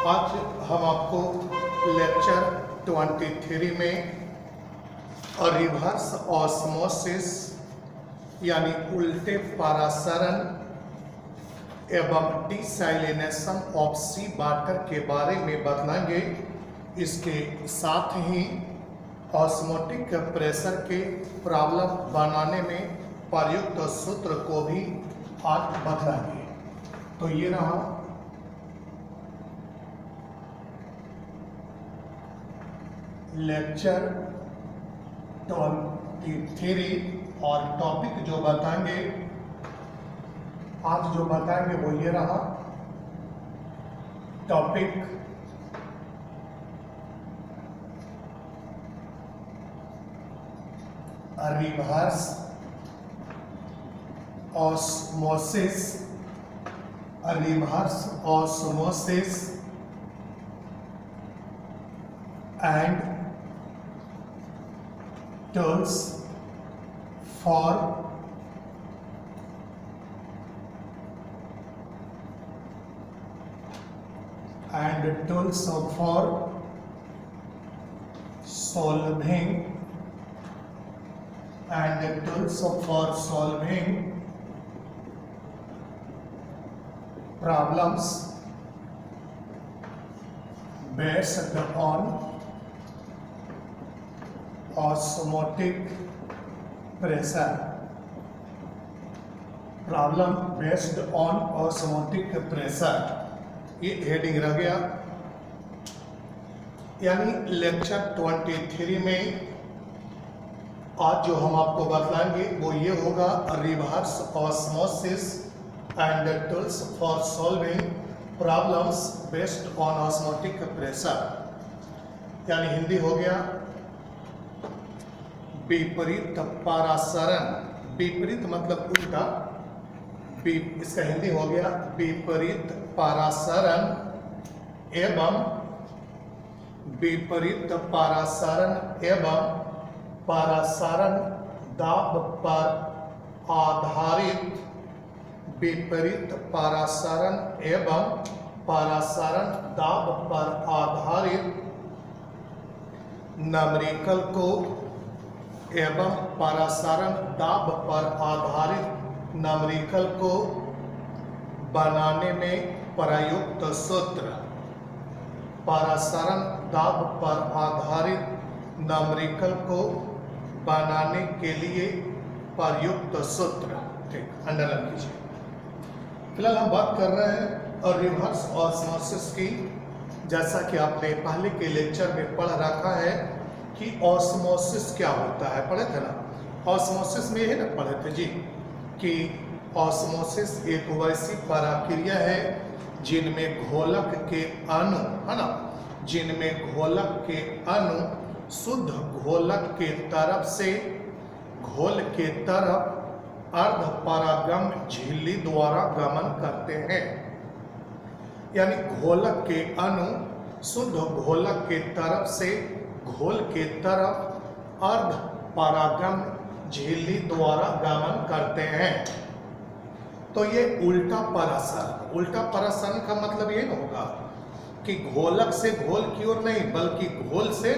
आज हम आपको लेक्चर 23 में रिवर्स ऑस्मोसिस यानी उल्टे परासरण एवं डिसैलिनेशन ऑफ सी वाटर के बारे में बतलाएंगे। इसके साथ ही ऑस्मोटिक प्रेशर के प्रॉब्लम बनाने में प्रयुक्त सूत्र को भी आज बतलाएंगे। तो ये रहा लेक्चर 23 और टॉपिक जो बताएंगे आज वो ये रहा topic reverse osmosis and tools for solving problems based on osmotic pressure। Problem based on osmotic pressure, ये हेडिंग रह गया। यानी लेक्चर 23 में आज जो हम आपको बतलाएंगे वो ये होगा reverse osmosis and tools for solving problems based on osmotic pressure. यानी हिंदी हो गया विपरीत परासरण। विपरीत मतलब उल्टा, इसका हिंदी हो गया विपरीत परासरण एवं परासरण दाब पर आधारित विपरीत परासरण एवं परासरण दाब पर आधारित न्यूमेरिकल को एवं परासरण दाब पर आधारित न्यूमेरिकल को बनाने में प्रयुक्त सूत्र। परासरण दाब पर आधारित न्यूमेरिकल को बनाने के लिए प्रयुक्त सूत्र। ठीक, अंडरलाइन कीजिए। फिलहाल हम बात कर रहे हैं और रिवर्स ऑस्मोसिस की। जैसा कि आपने पहले के लेक्चर में पढ़ रखा है कि ऑस्मोसिस क्या होता है, पढ़े थे ना। ऑस्मोसिस में यही ना पढ़े थे जी कि ऑस्मोसिस एक वैसी प्रक्रिया है जिनमें घोलक के अणु है ना, जिनमें घोलक के अणु शुद्ध घोलक के तरफ से घोल के तरफ अर्ध परागम झिल्ली द्वारा गमन करते हैं। यानी घोलक के अणु शुद्ध घोलक के तरफ से घोल के तरफ अर्ध परागम झिल्ली द्वारा गमन करते हैं। तो ये उल्टा परासरण का मतलब ये होगा कि घोलक से घोल की ओर नहीं बल्कि घोल से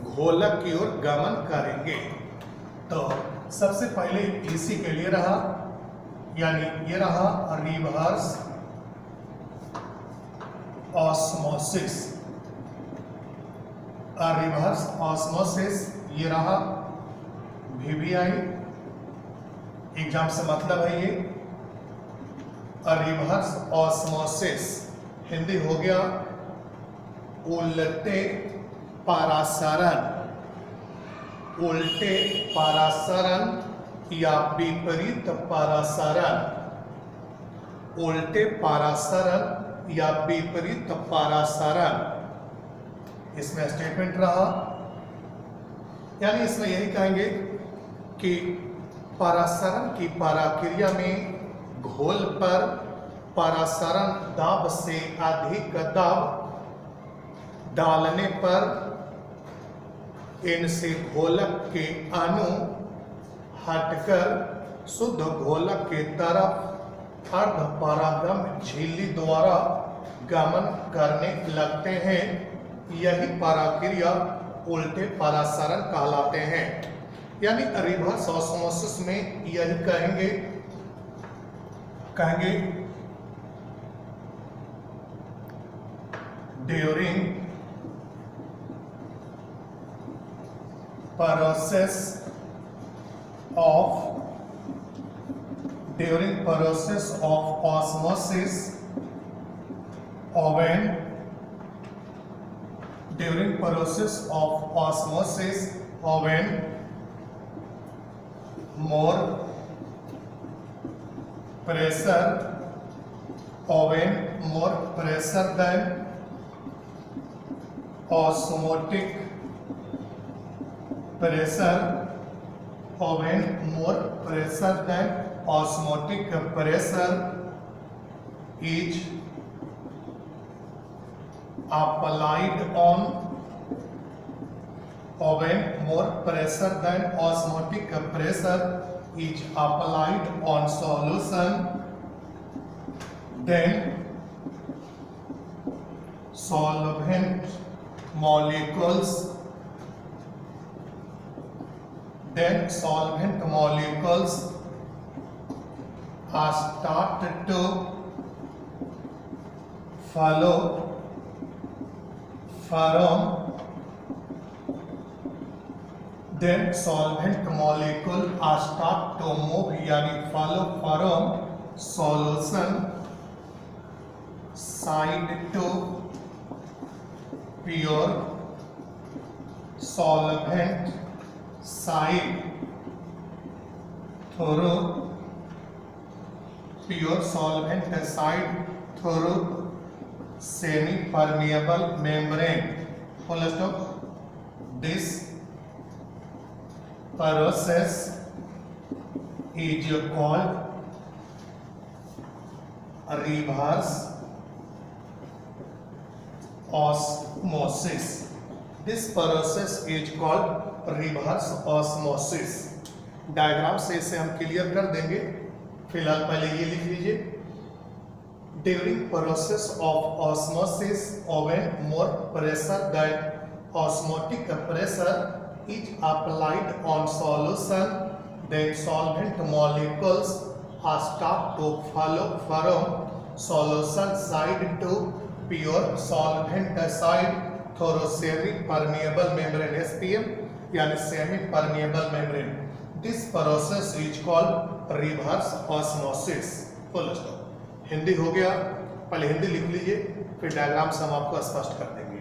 घोलक की ओर गमन करेंगे। तो सबसे पहले इसी के लिए रहा, यानी ये रहा रिवर्स ऑस्मोसिस। रिवर्स ऑस्मोसिस ये रहा VVI एग्जाम से मतलब है ये। रिवर्स ऑस्मोसिस हिंदी हो गया उल्टे परासरण या विपरीत परासरण। उल्टे परासरण या विपरीत परासरण इसमें स्टेटमेंट रहा। यानी इसमें यही कहेंगे कि परासरण की प्रक्रिया में घोल पर परासरण दाब से अधिक दाब डालने पर इनसे घोलक के अणु हटकर शुद्ध घोलक के तरफ अर्ध परागम झिल्ली द्वारा गमन करने लगते हैं, यही पराक्रिया उल्टे परासरण कहलाते हैं। यानी रिवर्स ऑस्मोसिस में यही कहेंगे during process of osmosis, when more pressure than osmotic pressure, when more pressure than osmotic pressure is applied on, when more pressure than osmotic pressure is applied on solution, then solvent molecules are started to follow from, then solvent molecule are start to move, यानी follow from solution side to pure solvent side through semi-permeable membrane. Full stop. This process is called reverse osmosis. This process is called reverse osmosis. Diagram से इसे हम clear कर देंगे। फिलहाल पहले ये लिख लीजिए, during process of osmosis when more pressure than osmotic pressure is applied on solution, then solvent molecules are start to follow from solution side to pure solvent side through semi permeable membrane, SPM यानी semi permeable membrane. This process is called reverse osmosis. Full stop. Hindi हो गया, पहले हिंदी लिख लीजिए, फिर diagram से हम आपको स्पष्ट कर देंगे।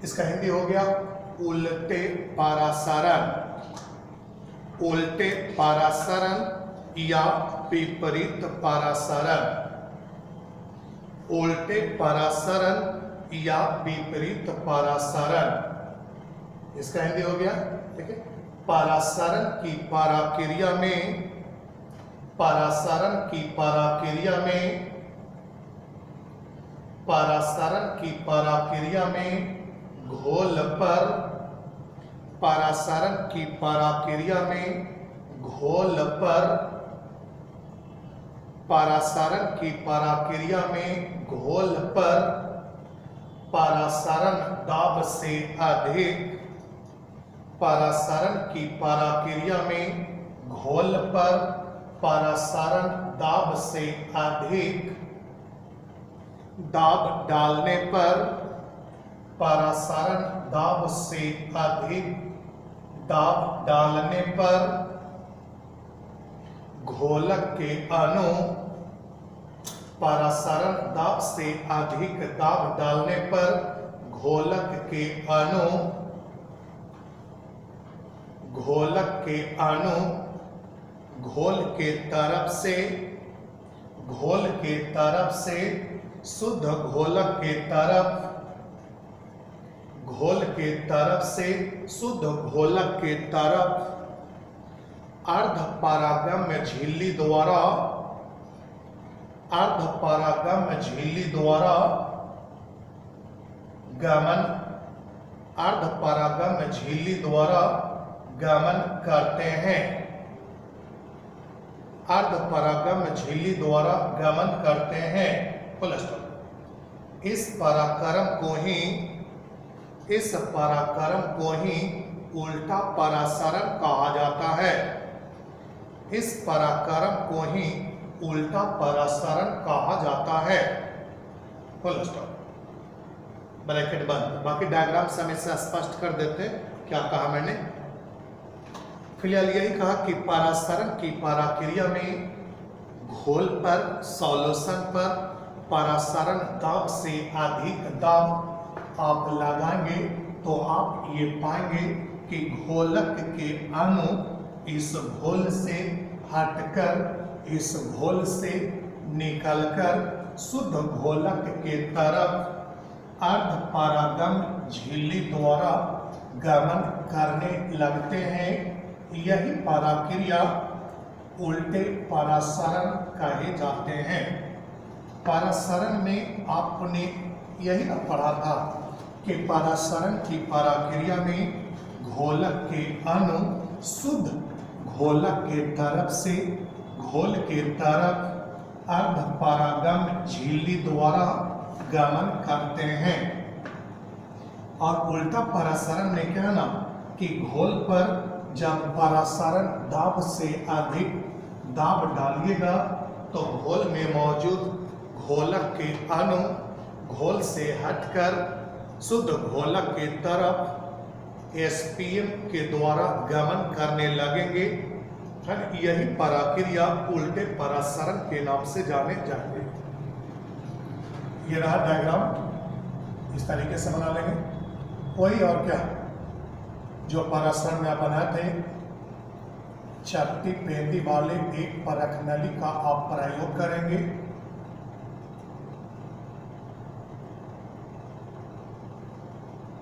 इसका हिंदी हो गया उल्टे परासरण, उल्टे परासरण या विपरीत परासरण, उल्टे परासरण या विपरीत परासरण। इसका हिंदी हो गया, ठीक है। परासरण की पराक्रिया में, परासरण की पराक्रिया में, परासरण की पराक्रिया में घोल पर, परासरण की पराक्रिया में घोल पर, परासरण की पराक्रिया में घोल पर परासरण दाब से अधिक, परासरण की पराक्रिया में घोल पर परासरण दाब से अधिक दाब डालने पर, परासरण दाब से अधिक दाब डालने पर घोलक के अणु, परासरण दाब से अधिक दाब डालने पर घोलक के अणु, घोलक के अणु घोल के तरफ से, घोल के तरफ से शुद्ध घोलक के तरफ, घोल के तरफ से शुद्ध घोलक के तरफ अर्ध परागम्य झिल्ली द्वारा, अर्ध परागम्य झिल्ली द्वारा गमन, अर्ध परागम्य झिल्ली द्वारा गमन करते हैं, अर्ध परागम्य झिल्ली द्वारा गमन करते हैं। Full stop. इस पराक्रम को ही उल्टा परासरण कहा जाता है। इस पराक्रम को ही उल्टा परासरण कहा जाता है, फुल स्टॉप, ब्रैकेट बंद। बाकी डायग्राम से हम इसे स्पष्ट कर देते। क्या कहा मैंने? फिलहाल यही कहा कि परासरण की पराक्रिया में घोल पर, सॉल्यूशन पर परासरण दाब से अधिक दाब आप लगाएंगे तो आप ये पाएंगे कि घोलक के अणु इस घोल से हटकर, इस घोल से निकलकर शुद्ध घोलक के तरफ अर्ध परागम झिल्ली द्वारा गमन करने लगते हैं। यही पराक्रिया उल्टे परासरण कहे जाते हैं। परासरण में आपने यही न पढ़ा था कि परासरण की पराक्रिया में घोलक के अणु शुद्ध घोलक के तरफ से घोल के तरफ अर्ध परागम झिल्ली द्वारा गमन करते हैं। और उल्टा परासरण में क्या ना कि घोल पर जब परासरण दाब से अधिक दाब डालिएगा तो घोल में मौजूद घोलक के अणु घोल से हटकर शुद्ध घोलक के तरफ एसपीएम के द्वारा गमन करने लगेंगे। यही पराक्रिया उल्टे परासरण के नाम से जाने जाएंगे। ये रहा डायग्राम, इस तरीके से बना लेंगे। वही और क्या जो परासरण में आप बनाए थे, चपटी पेंदी वाले एक परख नली का आप प्रयोग करेंगे।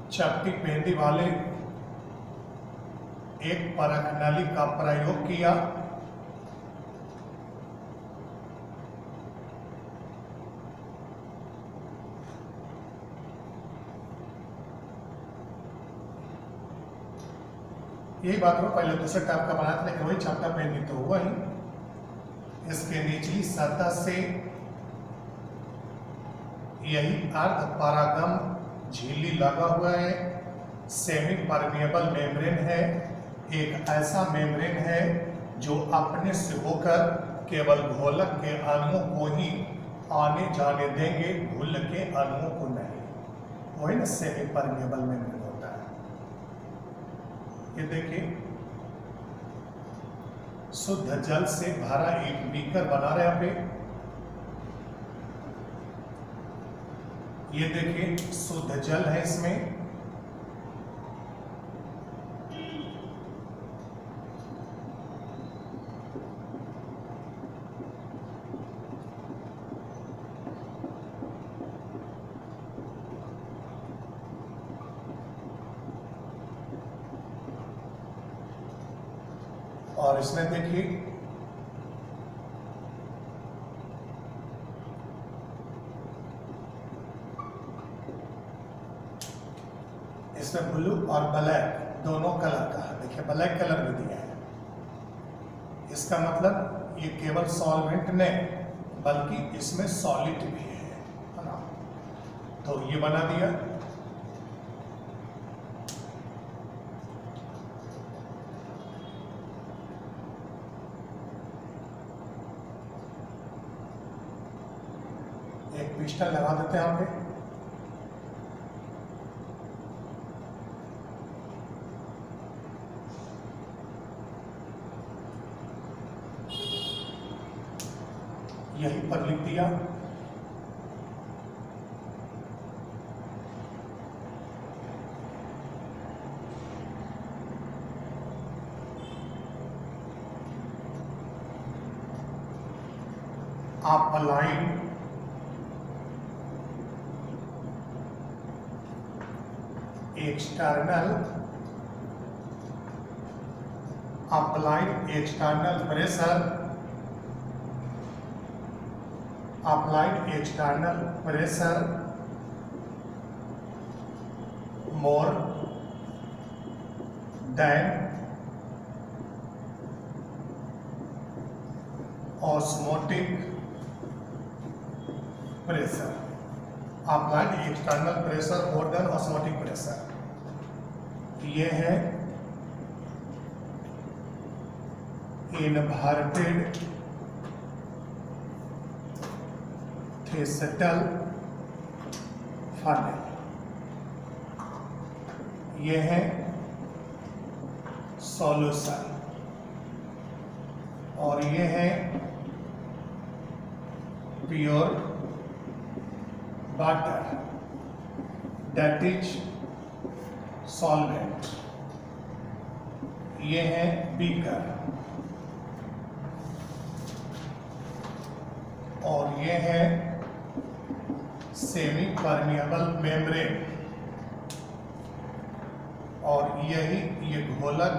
चपटी पेंदी वाले एक परख नली का प्रयोग किया। यही बात हो, पहले दूसरे टाइप का बनाया था लेकिन वही चपटा पेंदी तो हुआ ही। इसके निचली सतह से यही अर्ध परागम झिल्ली लगा हुआ है। सेमी परमिएबल मेम्ब्रेन है, एक ऐसा मेम्ब्रेन है जो अपने से होकर केवल घोलक के अणुओं को ही आने जाने देंगे, घुल के अणुओं को नहीं। वही ना सेमी परमिएबल मेम्ब्रेन होता है। ये देखिए, शुद्ध जल से भरा एक बीकर बना रहे यहाँ पे। ये देखिए शुद्ध जल है इसमें। और इसमें देखिए इसमें ब्लू और ब्लैक दोनों कलर का है। देखिए ब्लैक कलर में दिया है। इसका मतलब ये केवल सॉल्वेंट नहीं बल्कि इसमें सॉलिड भी है ना। तो ये बना दिया। एक पिस्टन लगा देते हैं यहाँ पे। यहीं पर लिख दिया। आप line external applied external pressure, applied external pressure more than osmotic pressure, applied external pressure more than osmotic pressure. ये है इन्वर्टेड थेसेटल फनल, ये है सॉल्यूशन, और ये है pure water that is solvent, ये है बीकर, और ये है सेमी परमिएबल मेम्ब्रेन, और यही ये घोलक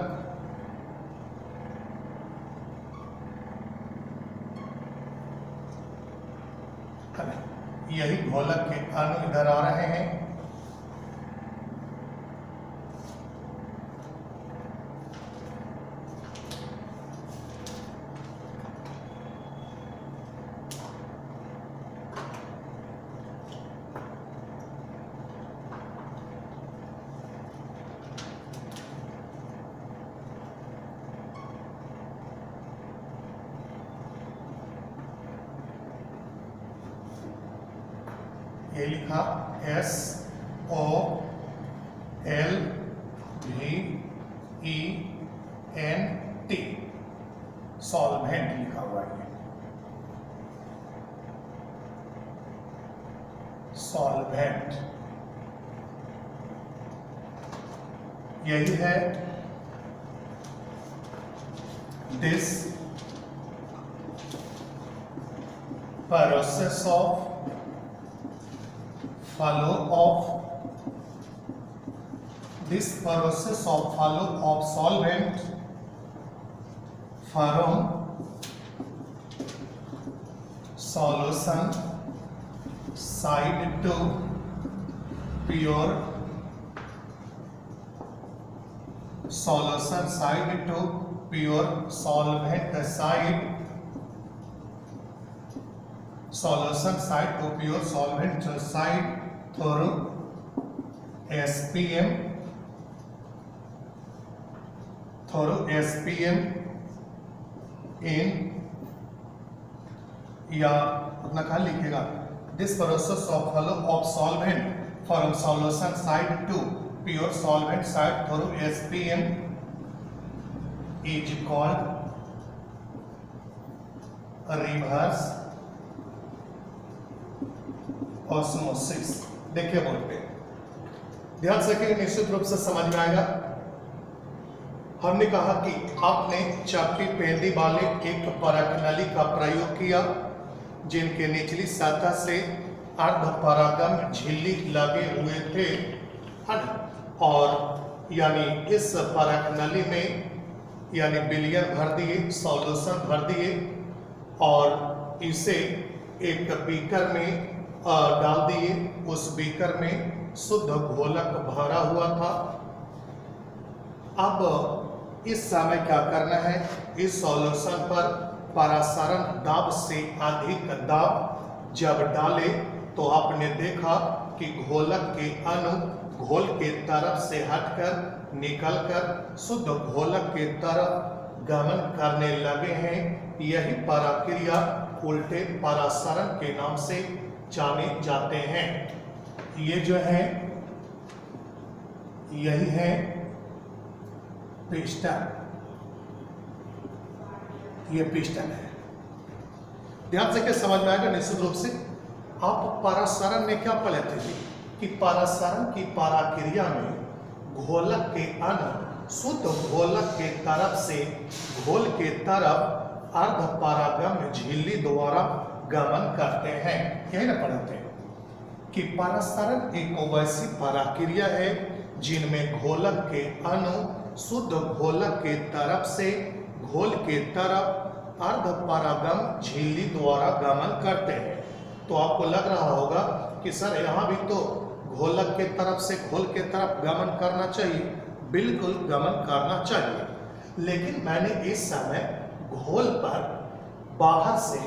यही घोलक के अणु इधर आ रहे हैं, ये लिखा SOLVENT, सॉल्वेंट लिखा हुआ है, सॉल्वेंट, यही है this process of follow of solvent from solution side to pure solution side to pure solvent side, solution side to pure solvent side through SPM in, या अपना क्या लिखेगा, this process of flow of solvent from solution side to pure solvent side through SPM is called reverse osmosis. देखिए board पे ध्यान से कि निश्चित रूप से समझ में आएगा। हमने कहा कि आपने चपटी पेंदी वाले एक परख नली का प्रयोग किया जिनके निचली सतह से अर्ध परागम झिल्ली लगे हुए थे, और यानी इस परख नली में यानी विलयन भर दिए, सॉल्यूशन भर दिए, और इसे एक बीकर में डाल दिए। उस बीकर में शुद्ध घोलक भरा हुआ था। अब इस समय क्या करना है, इस सॉल्यूशन पर परासरण दाब से अधिक दाब जब डाले तो आपने देखा कि घोलक के अणु घोल के तरफ से हटकर निकलकर शुद्ध घोलक के तरफ गमन करने लगे हैं। यही प्रक्रिया उल्टे परासरण के नाम से जाने जाते हैं। ये जो है यही है पिस्टन, ये पिस्टन है। ध्यान से क्या समझ में आएगा निश्चित रूप से। आप परासरण में क्या पढ़े थे कि परासरण की प्रक्रिया में घोलक के अणु शुद्ध घोलक के तरफ से घोल के तरफ अर्ध परागम झिल्ली द्वारा गमन करते हैं। यही ना पढ़ते हैं कि परासरण एक वैसी प्रक्रिया है जिनमें घोलक के अणु शुद्ध घोलक के तरफ से घोल के तरफ अर्ध परागम झिल्ली द्वारा गमन करते हैं। तो आपको लग रहा होगा कि सर यहाँ भी तो घोलक के तरफ से घोल के तरफ गमन करना चाहिए। बिल्कुल गमन करना चाहिए, लेकिन मैंने इस समय घोल पर बाहर से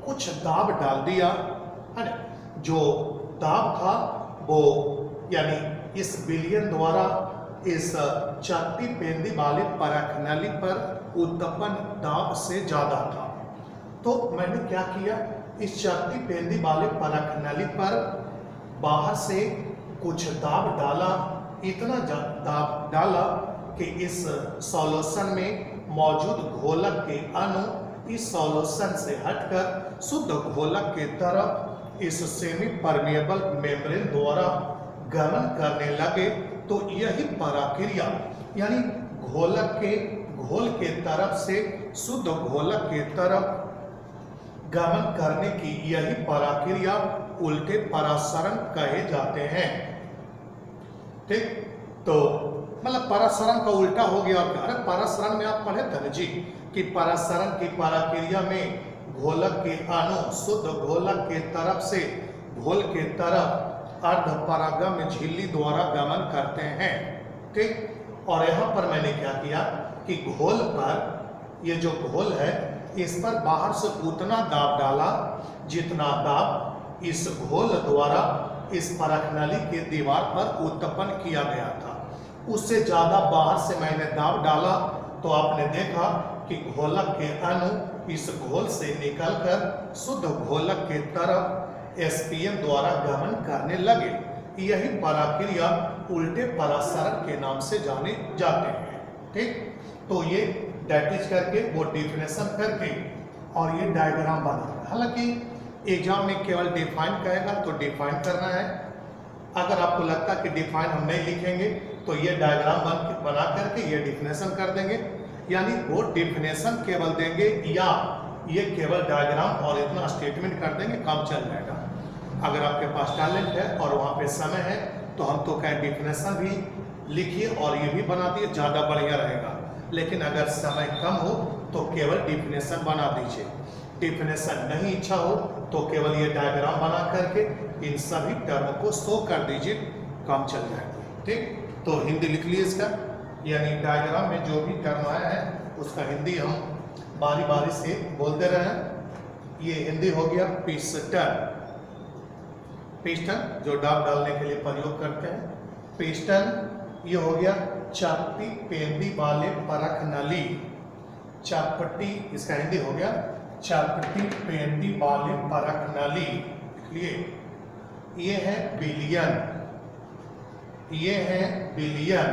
कुछ दाब डाल दिया है ना। जो दाब था वो यानी इस विलयन द्वारा इस चपटी पेंदी वाले परख नली पर उत्पन्न दाब से ज्यादा था। तो मैंने क्या किया, इस चपटी पेंदी वाले परख नली पर बाहर से कुछ दाब डाला, इतना दाब डाला कि इस सॉल्यूशन में मौजूद घोलक के अणु इस सॉल्यूशन से हटकर शुद्ध घोलक के तरफ इस सेमी परमेबल मेम्ब्रेन द्वारा गमन करने लगे। तो यही प्रक्रिया यानी घोल के तरफ से शुद्ध घोलक के तरफ गमन करने की यही प्रक्रिया उल्टे परासरण कहे जाते हैं। ठीक, तो मतलब परासरण का उल्टा हो गया। अरे परासरण में आप पढ़े थे ना जी कि परासरण की प्रक्रिया में घोलक के अणु शुद्ध घोलक के तरफ से घोल के तरफ अर्धपरागम झिल्ली द्वारा गमन करते हैं। ठीक, और यहाँ पर मैंने क्या किया कि घोल पर ये जो घोल है इस पर बाहर से उतना दाब डाला जितना दाब इस घोल द्वारा इस परख नली के दीवार पर उत्पन्न किया गया था, उससे ज्यादा बाहर से मैंने दाब डाला। तो आपने देखा कि घोलक के अणु इस घोल से निकलकर शुद्ध घोलक के तरफ एसपीएम द्वारा गमन करने लगे। यही प्रक्रिया उल्टे परासरण के नाम से जाने जाते हैं। ठीक, तो ये डेटिज करके वो डिफिनेशन करके और ये डायग्राम बना। हालांकि एग्जाम में केवल डिफाइन कहेगा तो डिफाइन करना है। अगर आपको लगता है कि डिफाइन हम नहीं लिखेंगे तो ये डायग्राम बना करके ये डिफिनेशन कर देंगे, यानी वो डिफिनेशन केवल देंगे या ये केवल डायग्राम और इतना स्टेटमेंट कर देंगे, काम चल जाएगा। अगर आपके पास टैलेंट है और वहाँ पे समय है तो हम तो कहें डिफिनेशन भी लिखिए और ये भी बना दिए, ज़्यादा बढ़िया रहेगा। लेकिन अगर समय कम हो तो केवल डिफिनेशन बना दीजिए, डिफिनेशन नहीं इच्छा हो तो केवल ये डायग्राम बना करके इन सभी टर्म को शो कर दीजिए, काम चल जाएगा। ठीक, तो हिंदी लिख लीजिए इसका, यानी डायग्राम में जो भी टर्म आया है उसका हिंदी हम बारी बारी से बोलते रहे। ये हिंदी हो गया पिस्टन, पिस्टन जो दाब डालने के लिए प्रयोग करते हैं, पिस्टन। ये हो गया चपटी पेंदी वाले परख नली, चपटी इसका हिंदी हो गया चपटी पेंदी वाले परख नली। लिए ये है विलियन, ये है विलियन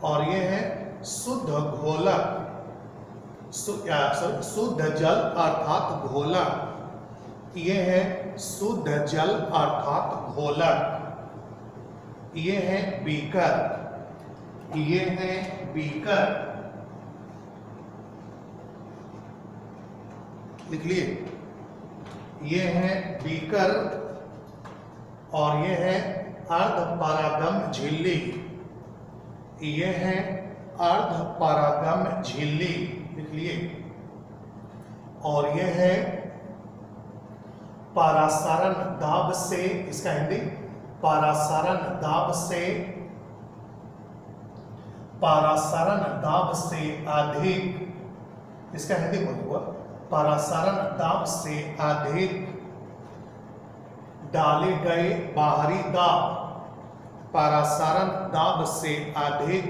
और ये है शुद्ध घोलक, शुद्ध जल अर्थात घोलक। ये है शुद्ध जल अर्थात घोलक। ये है बीकर, ये है बीकर, लिख लिए। ये है बीकर और ये है अर्धपरागम झिल्ली, ये है अर्धपरागम झिल्ली, लिख लिए। और ये है परासरण दाब से, इसका हिंदी परासरण दाब से, परासरण दाब से अधिक, इसका हिंदी बोलूंगा परासरण दाब से अधिक डाले गए बाहरी दाब, परासरण दाब से अधिक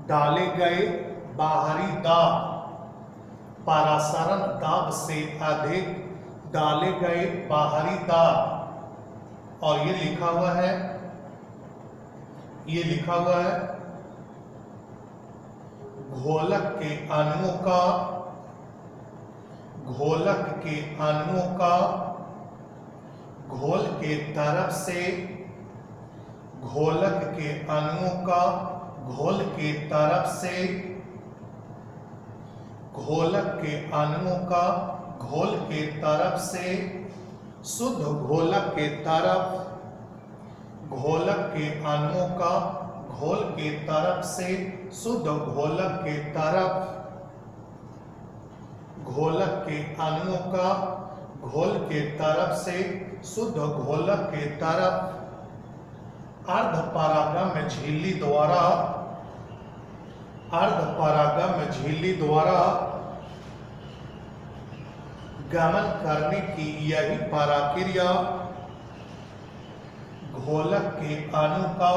डाले गए बाहरी दाब, परासरण दाब से अधिक डाले गए बाहरी दाब। और ये लिखा हुआ है, ये लिखा हुआ है घोलक के अणुओं का, घोलक के अणुओं का घोल के तरफ से, घोलक के अणुओं का घोल के तरफ से, घोलक के अणुओं का घोल के तरफ से शुद्ध घोलक के तरफ, घोलक के अणुओं का घोल के तरफ से शुद्ध घोलक के तरफ, घोलक के अणुओं का घोल के तरफ से शुद्ध घोलक के तरफ अर्धपरागम झिल्ली द्वारा, अर्धपरागम झिल्ली द्वारा गमन करने की यही प्रक्रिया घोलक के अणु का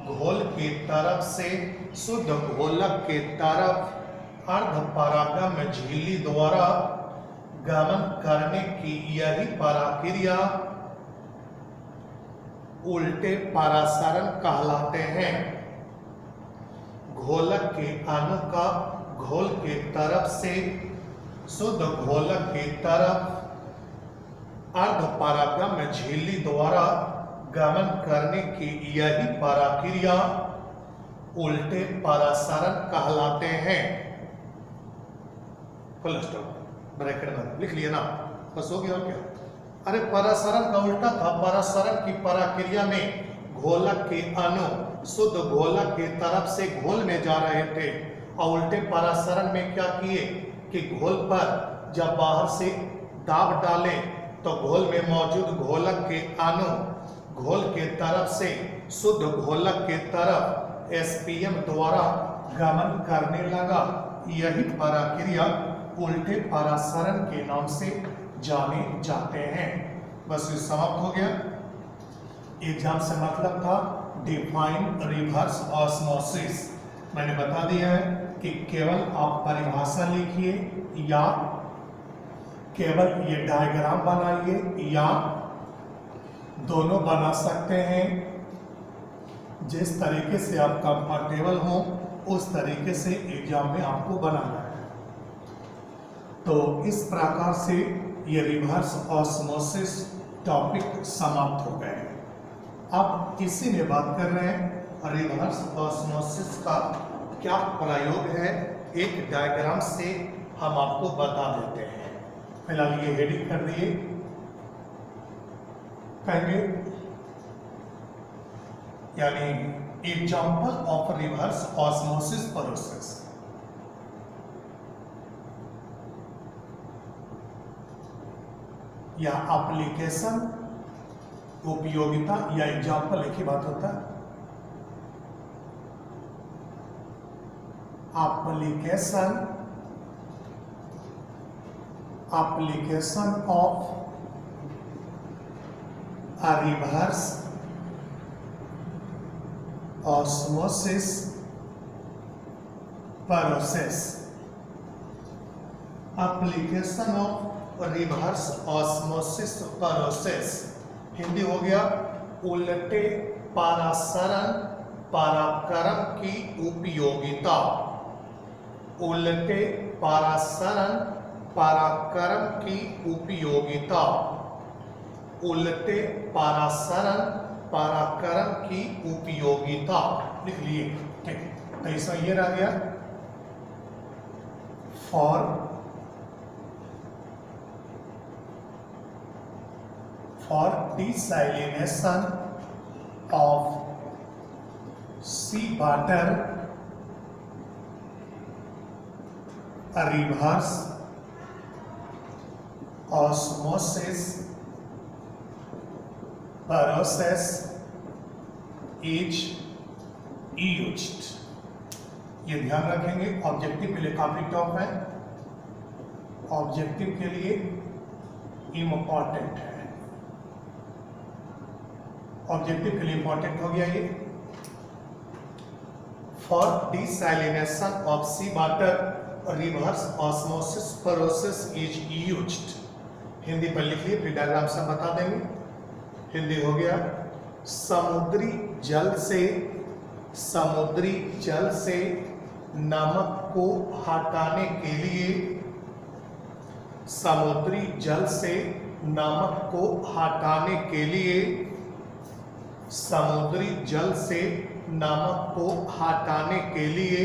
घोल के तरफ से शुद्ध घोलक के तरफ अर्ध परागम झिल्ली द्वारा गमन करने की यही पराक्रिया उल्टे परासरण कहलाते हैं। घोलक के अणु का घोल के तरफ से शुद्ध घोलक के तरफ अर्ध परागम झिल्ली द्वारा गमन करने की यही पराक्रिया उल्टे परासरण कहलाते हैं। फुल स्टॉप ब्रैकेट में लिख लिया ना, बस हो गया और क्या। अरे परासरण का उल्टा था, परासरण की पराक्रिया में घोलक के अणु शुद्ध घोलक के तरफ से घोल में जा रहे थे और उल्टे परासरण में क्या किए कि घोल पर जब बाहर से दाब डालें तो घोल में मौजूद घोलक के अणु घोल के तरफ से शुद्ध घोलक के तरफ एसपीएम द्वारा गमन करने लगा। यही पराक्रिया उल्टे परासरण के नाम से जाने जाते हैं। बस ये समाप्त हो गया। एग्जाम से मतलब था डिफाइन रिवर्स ऑस्मोसिस। मैंने बता दिया है कि केवल आप परिभाषा लिखिए या केवल ये डायग्राम बनाइए या दोनों बना सकते हैं। जिस तरीके से आप कंफर्टेबल हो उस तरीके से एग्जाम में आपको बनाना है। तो इस प्रकार से ये रिवर्स ऑस्मोसिस टॉपिक समाप्त हो गए। अब इसी में बात कर रहे हैं रिवर्स ऑस्मोसिस का क्या प्रयोग है, एक डायग्राम से हम आपको बता देते हैं। फिलहाल ये हेडिंग कर दिए, कहेंगे यानी example of reverse osmosis process. या एप्लीकेशन, उपयोगिता या एग्जाम्पल एक ही बात होता है। application of a reverse osmosis process। application of reverse osmosis process Hindi हो गया उल्टे परासरण पराक्रम की उपयोगिता। उल्टे परासरण पराक्रम की उपयोगिता। उल्टे परासरण पराक्रम की उपयोगिता लिख लिए। ठीक, तो ऐसा ये रह गया for desalination of sea water, a reverse osmosis process is used। ये ध्यान रखेंगे, ऑब्जेक्टिव के लिए काफी टफ है, ऑब्जेक्टिव के लिए इम्पोर्टेंट है। ऑब्जेक्टिव के लिए इंपॉर्टेंट हो गया ये। For desalination of sea water reverse osmosis process is used. Hindi पर लिखिए, फिर डायग्राम से बता देंगे। हिंदी हो गया समुद्री जल से नमक को हटाने के लिए, समुद्री जल से नमक को हटाने के लिए, समुद्री जल से नमक को हटाने के लिए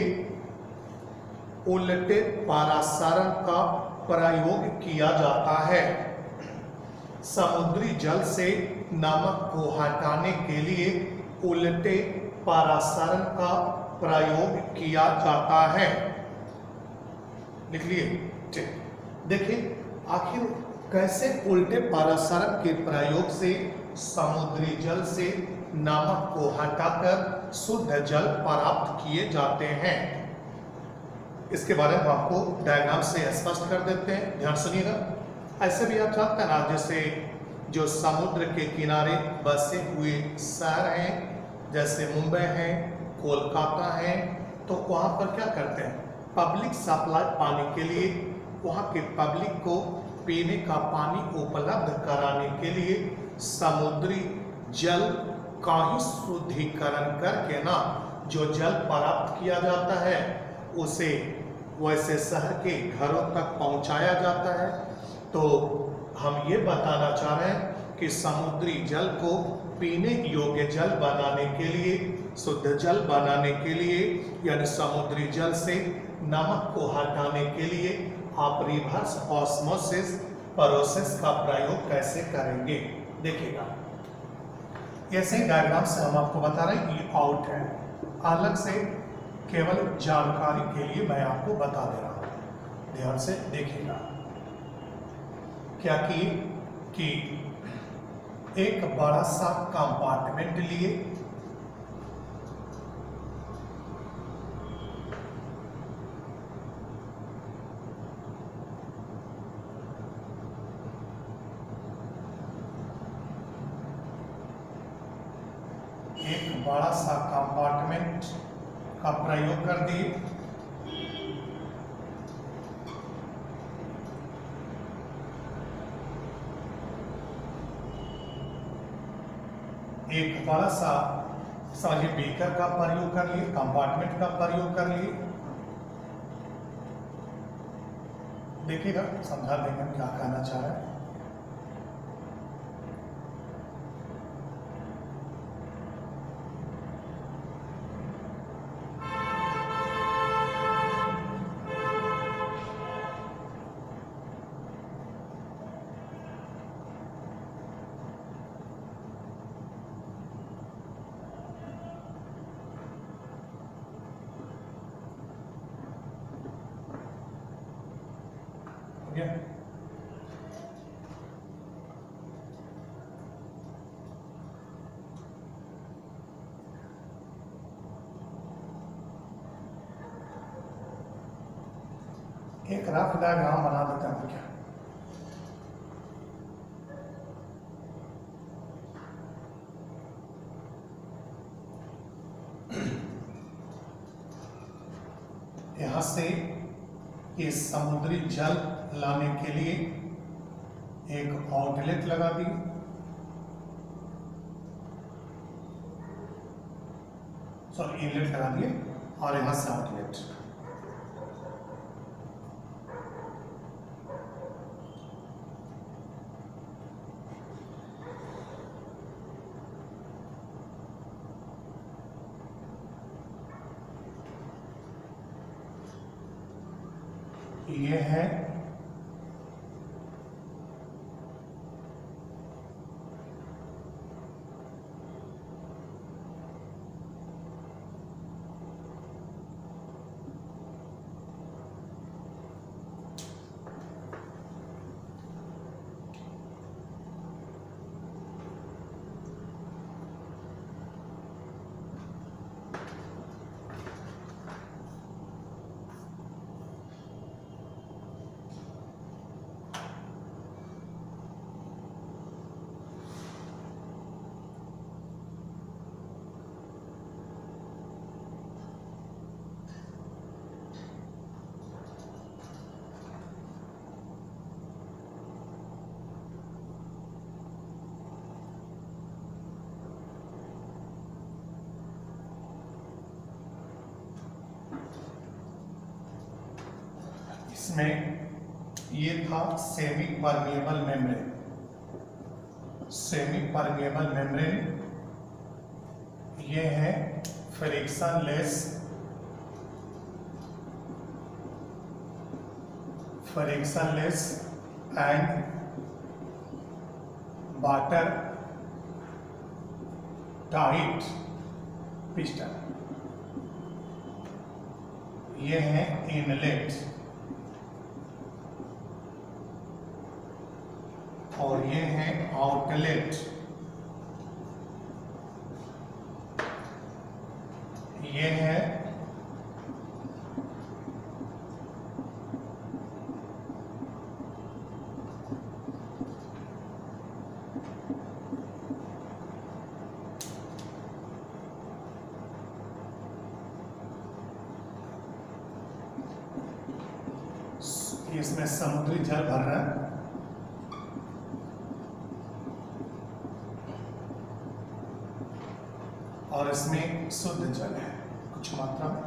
उल्टे परासरण का प्रयोग किया जाता है। समुद्री जल से नमक को हटाने के लिए उल्टे परासरण का प्रयोग किया जाता है। लिख लिए? ठीक, देखिए आखिर कैसे उल्टे परासरण के प्रयोग से समुद्री जल से नमक को हटाकर शुद्ध जल प्राप्त किए जाते हैं। इसके बारे में आपको डायग्राम से स्पष्ट कर देते हैं, ध्यान सुनिएगा। ऐसे भी आप जानते हैं ना, जैसे जो समुद्र के किनारे बसे हुए शहर हैं, जैसे मुंबई है, कोलकाता है, तो वहाँ पर क्या करते हैं, पब्लिक सप्लाई पाने के लिए वहाँ के पब्लिक को पीने का पानी उपलब्ध कराने के लिए समुद्री जल का ही शुद्धिकरण करके ना जो जल प्राप्त किया जाता है उसे वैसे शहर के घरों तक पहुंचाया जाता है। तो हम ये बताना चाह रहे हैं कि समुद्री जल को पीने योग्य जल बनाने के लिए, शुद्ध जल बनाने के लिए, यानी समुद्री जल से नमक को हटाने के लिए आप रिवर्स ऑस्मोसिस प्रोसेस का प्रयोग कैसे करेंगे, देखिएगा। ऐसे डायग्राम से हम आपको बता रहे हैं, ये आउट है, अलग से केवल जानकारी के लिए मैं आपको बता दे रहा हूं, ध्यान से देखिएगा। क्या कि एक बड़ा सा कंपार्टमेंट लिए, एक बड़ा सा कंपार्टमेंट का प्रयोग कर दिए, एक बड़ा सा समझिए बीकर का प्रयोग कर लिए, कंपार्टमेंट का प्रयोग कर लिए। देखिएगा, समझा देंगे हम क्या कहना चाह रहे हैं। एक रफ डायग्राम बना देते हैं क्या, यहां से ये समुद्री जल लाने के लिए एक आउटलेट लगा दी, सॉरी इनलेट लगा दिए, और यहां से आउटलेट। ये है इसमें ये था semi permeable membrane, semi permeable membrane, ये है frictionless and water tight piston, ये है इनलेट, और ये है आउटलेट, ये है कि इसमें समुद्री जल भर रहा है और इसमें शुद्ध जल है कुछ मात्रा में।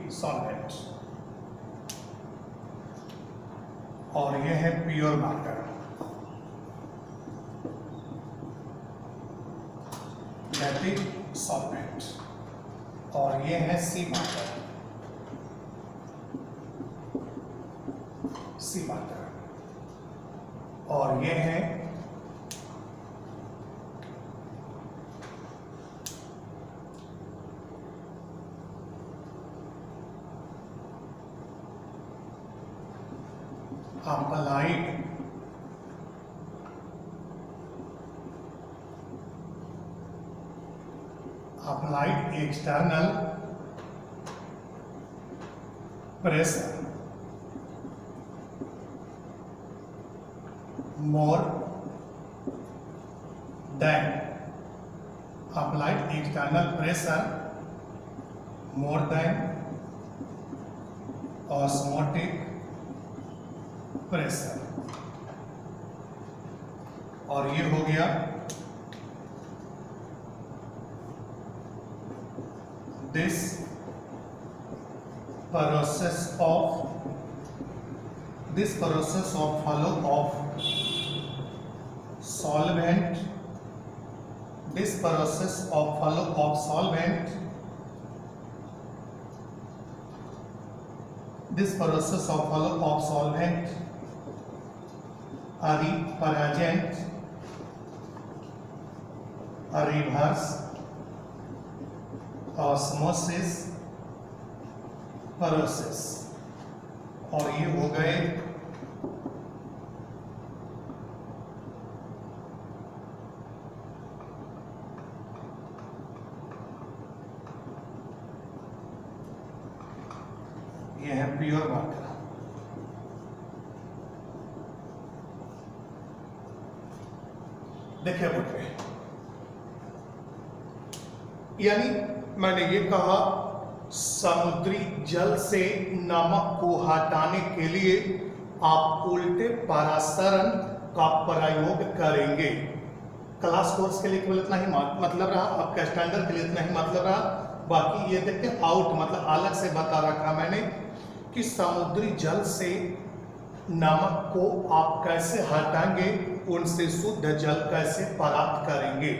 SOLVENT सॉल्वेंट, और यह है pure water, that is solvent, और यह है सी वाटर, सी वाटर, और यह है applied external pressure more than applied external pressure more than osmotic pressure, और ये हो गया this process of follow of solvent, this process of follow of solvent, this process of follow of solvent a represent a reverse osmosis process, और ये हो गए ये है प्योर वाटर। देखिए बेटे, यानी मैंने ये कहा समुद्री जल से नमक को हटाने के लिए आप उल्टे परासरण का प्रयोग करेंगे। क्लास कोर्स के लिए केवल इतना ही मतलब रहा, आपका स्टैंडर्ड के लिए इतना ही मतलब रहा। बाकी ये देखते आउट मतलब अलग से बता रखा मैंने कि समुद्री जल से नमक को आप कैसे हटाएंगे, उनसे शुद्ध जल कैसे प्राप्त करेंगे।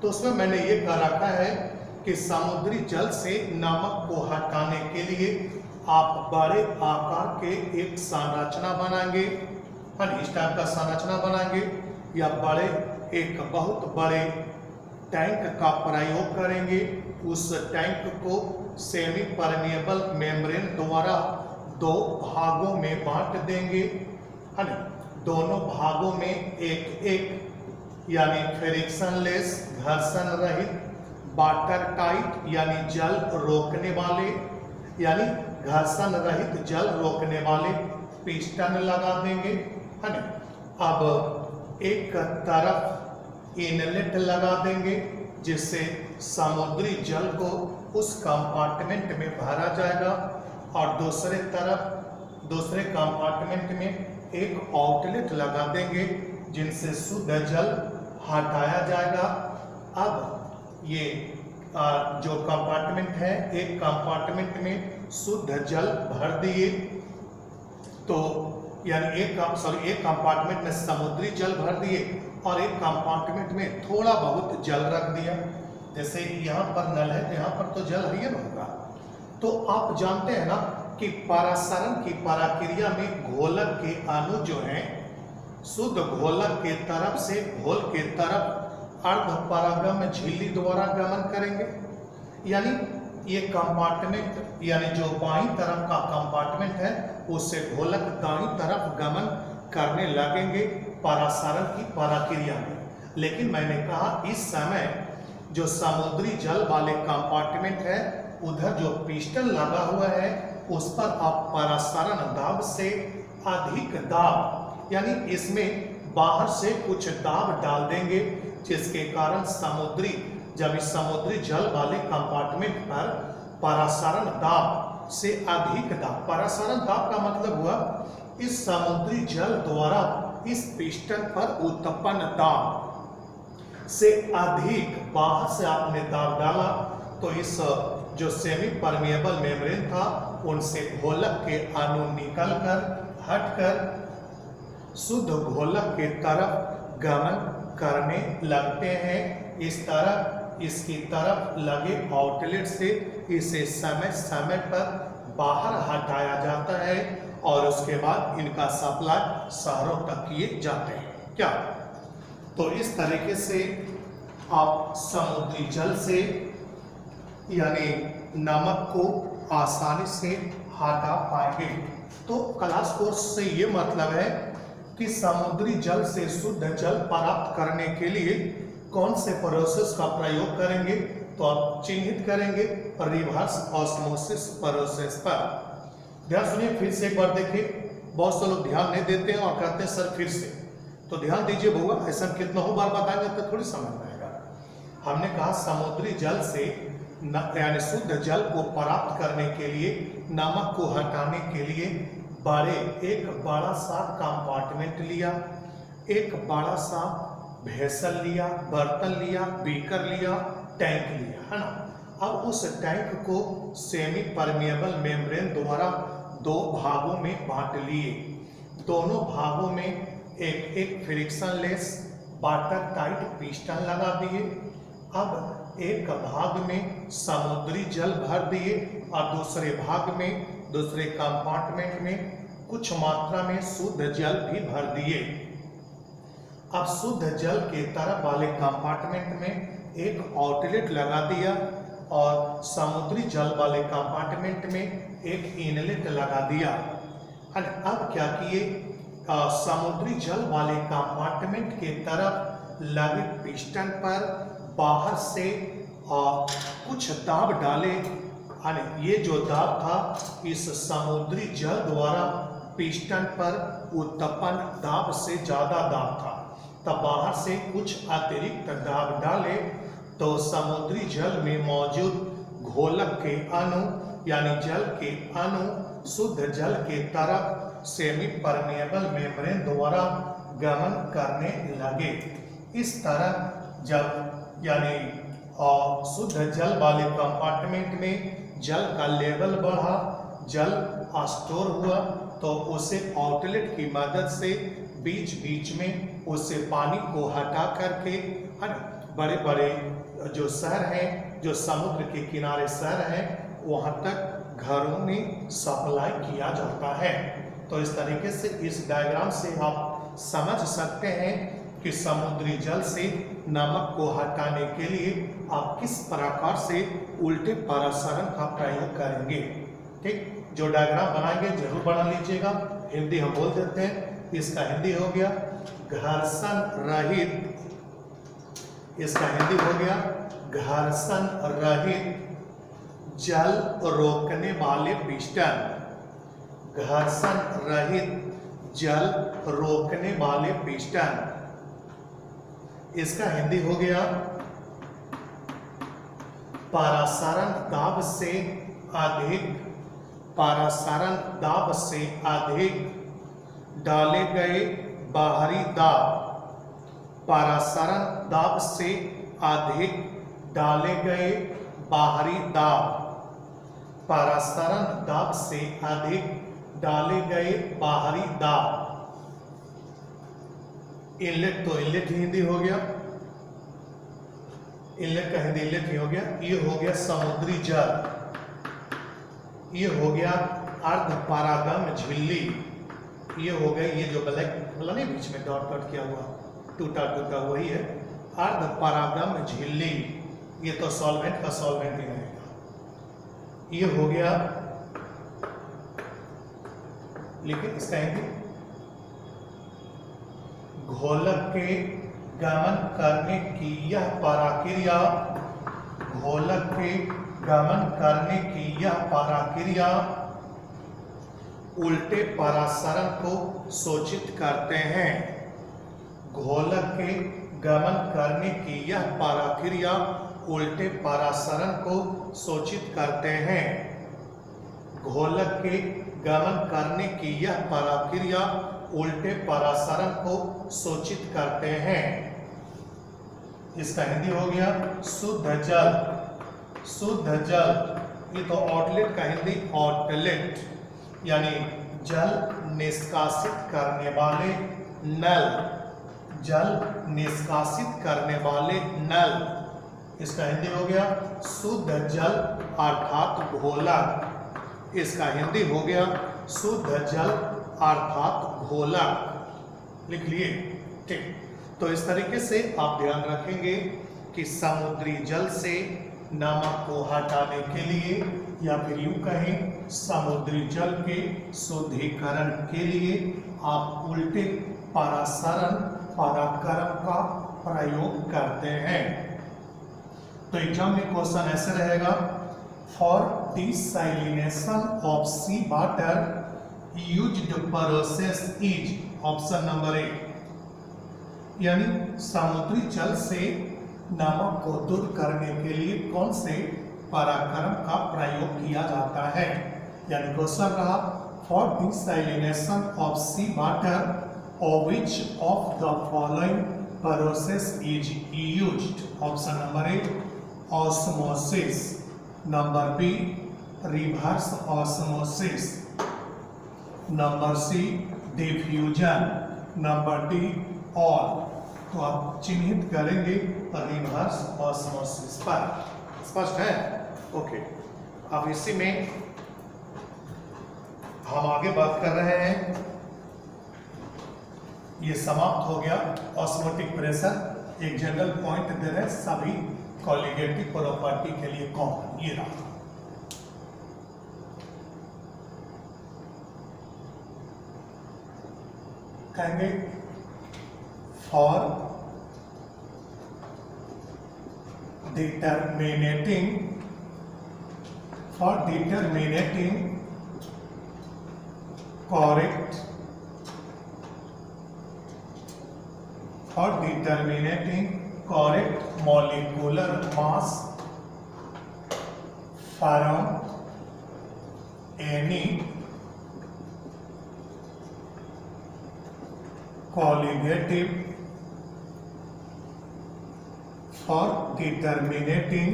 तो उसमें मैंने ये कह रखा है कि समुद्री जल से नमक को हटाने के लिए आप बड़े आकार के एक संरचना बनाएंगे, इस टाइप का संरचना बनाएंगे, या बड़े एक बहुत बड़े टैंक का प्रयोग करेंगे। उस टैंक को सेमी परमेबल मेम्ब्रेन द्वारा दो भागों में बांट देंगे, है ना। दोनों भागों में एक एक यानी फ्रिक्शनलेस घर्षण रहित वाटर टाइट यानी जल रोकने वाले यानी घर्षण रहित जल रोकने वाले पिस्टन लगा देंगे, है ना। अब एक तरफ इनलेट लगा देंगे जिससे समुद्री जल को उस कंपार्टमेंट में भरा जाएगा, और दूसरे तरफ दूसरे कंपार्टमेंट में एक आउटलेट लगा देंगे जिनसे शुद्ध जल हटाया जाएगा। अब ये जो कंपार्टमेंट है, एक कंपार्टमेंट में शुद्ध जल भर दिए, तो यानी एक कंपार्टमेंट में समुद्री जल भर दिए और एक कंपार्टमेंट में थोड़ा बहुत जल रख दिया। जैसे यहाँ पर नल है तो यहाँ पर तो जल ही होगा। तो आप जानते हैं ना कि परासरण की प्रक्रिया में घोलक के अणु जो हैं शुद्ध घोलक के तरफ से घोल के तरफ अर्ध परागम झिल्ली द्वारा गमन करेंगे। यानी ये कंपार्टमेंट यानी जो बाईं तरफ का कंपार्टमेंट है उससे घोलक दाईं तरफ गमन करने लगेंगे परासरण की प्रक्रिया में। लेकिन मैंने कहा इस समय जो समुद्री जल वाले कंपार्टमेंट है उधर जो पिस्टन लगा हुआ है उस पर आप परासरण दाब से अधिक दाब यानी इसमें बाहर से कुछ दाब डाल देंगे, जिसके कारण जब इस समुद्री जल वाले कंपार्टमेंट पर परासरण दाब से अधिक दाब, परासरण दाब का मतलब हुआ इस समुद्री जल द्वारा इस पिस्टन पर उत्पन्न दाब से अधिक बाहर से आपने दाब डाला तो इस जो सेमी परमिएबल मेम्ब्रेन था उनसे घोलक के अणु निकलकर हटकर शुद्ध घोलक के तरफ गमन करने लगते हैं। इस तरह इसकी तरफ लगे आउटलेट से इसे समय समय पर बाहर हटाया जाता है और उसके बाद इनका सप्लाई शहरों तक किए जाते हैं। क्या तो इस तरीके से आप समुद्री जल से यानी नमक को आसानी से हटा पाएंगे। तो क्लास कोर्स से ये मतलब है कि समुद्री जल से शुद्ध जल प्राप्त करने के लिए कौन से प्रोसेस का प्रयोग करेंगे तो आप चिन्हित करेंगे रिवर्स ऑस्मोसिस प्रोसेस पर। ध्यान सुनिए, फिर से एक बार देखिए। बहुत से लोग ध्यान नहीं देते हैं और कहते हैं सर फिर से, तो ध्यान दीजिए भैया, ऐसा कितना हो बार बताएंगे तो थोड़ी समझ में आएगा। हमने कहा समुद्री जल से यानी शुद्ध जल को प्राप्त करने के लिए नमक को हटाने के लिए एक बड़ा सा कंपार्टमेंट लिया, एक बड़ा सा वेसल लिया, बर्तन लिया, बीकर लिया, टैंक लिया, है ना। अब उस टैंक को सेमी परमिएबल मेम्ब्रेन द्वारा दो भागों में बांट लिए। दोनों भागों में एक एक फ्रिक्शनलेस वाटर टाइट पिस्टन लगा दिए। अब एक भाग में समुद्री जल भर दिए और दूसरे भाग में दूसरे कंपार्टमेंट में कुछ मात्रा में शुद्ध जल भी भर दिए। अब शुद्ध जल के तरफ वाले कंपार्टमेंट में एक आउटलेट लगा दिया और समुद्री जल वाले कंपार्टमेंट में एक इनलेट लगा दिया। अब क्या किए, समुद्री जल वाले कंपार्टमेंट के तरफ लगे पिस्टन पर बाहर से कुछ दाब डाले। ये जो दाब था इस समुद्री जल द्वारा पिस्टन पर उत्पन्न दाब से ज्यादा दाब था, तब बाहर से कुछ अतिरिक्त दाब डाले तो समुद्री जल में मौजूद घोलक के अणु यानी जल के अणु शुद्ध जल के तरफ सेमी परमिएबल मेम्ब्रेन द्वारा गमन करने लगे। इस तरह जब यानी शुद्ध जल वाले कंपार्टमेंट में जल का लेवल बढ़ा, जल स्टोर हुआ, तो उसे आउटलेट की मदद से बीच बीच में उससे पानी को हटा करके बड़े बड़े जो शहर हैं, जो समुद्र के किनारे शहर हैं, वहाँ तक घरों में सप्लाई किया जाता है। तो इस तरीके से इस डायग्राम से आप समझ सकते हैं कि समुद्री जल से नमक को हटाने के लिए आप किस प्रकार से उल्टे परासरण का प्रयोग करेंगे। ठीक, जो डायग्राम बनाएंगे जरूर बना लीजिएगा। हिंदी हम बोल देते हैं, इसका हिंदी हो गया घर्षण रहित, इसका हिंदी हो गया घर्षण रहित जल रोकने वाले पिस्टन, घर्षण रहित जल रोकने वाले पिस्टन। इसका हिंदी हो गया परासरण दाब से अधिक, परासरण दाब से अधिक डाले गए बाहरी दाब, परासरण दाब से अधिक डाले गए बाहरी दाब, परासरण दाब से अधिक डाले गए बाहरी दाब। इनलेट तो इनलेट हिंदी हो गया, इनलेट का हिंदी इनलेट ही हो गया। ये हो गया समुद्री जल, ये हो गया अर्ध परागम झिल्ली, ये हो गए, ये जो ब्लैक वाला नहीं बीच में डॉट डॉट किया हुआ टूटा टूटा वही है। अर्ध परागम झिल्ली, ये तो सॉल्वेंट का सॉल्वेंट ही रहेगा। ये हो गया, लेकिन इसका हिंदी घोलक के गमन करने की यह पराक्रिया, घोलक के गमन करने की यह पराक्रिया उल्टे परासरण को सूचित करते हैं। घोलक के गमन करने की यह पराक्रिया उल्टे परासरण को सूचित करते हैं। घोलक के गमन करने की यह पराक्रिया उल्टे परासरण को सूचित करते हैं। इसका हिंदी हो गया शुद्ध जल। शुद्ध जल, ये तो आउटलेट का हिंदी आउटलेट, यानी जल निष्कासित करने वाले नल, जल निष्कासित करने वाले नल। इसका हिंदी हो गया शुद्ध जल अर्थात घोलक। इसका हिंदी हो गया शुद्ध जल अर्थात घोलक। लिख लिए, ठीक। तो इस तरीके से आप ध्यान रखेंगे कि समुद्री जल से नमक को हटाने के लिए, या फिर यूं कहें समुद्री जल के शुद्धिकरण के लिए आप उल्टे परासरण पराक्रम का प्रयोग करते हैं। तो एग्जाम में क्वेश्चन ऐसे रहेगा, for desalination of sea water used process is, option number A, यानी समुद्री जल से नमक को दूर करने के लिए कौन से पराक्रम का प्रयोग किया जाता है। यानी क्वेश्चन रहा, for desalination of sea water which of the following process is used. Option number A osmosis, number B reverse osmosis, number C diffusion, number D all. तो आप चिन्हित करेंगे रिवर्स ऑस्मोसिस पर। स्पष्ट है? ओके। अब इसी में हम आगे बात कर रहे हैं, ये समाप्त हो गया ऑस्मोटिक प्रेशर। एक जनरल पॉइंट दे रहे सभी कॉलिगेटिव प्रॉपर्टी के लिए कॉमन, ये रहा। कहेंगे for determining correct molecular mass from any colligative, for determining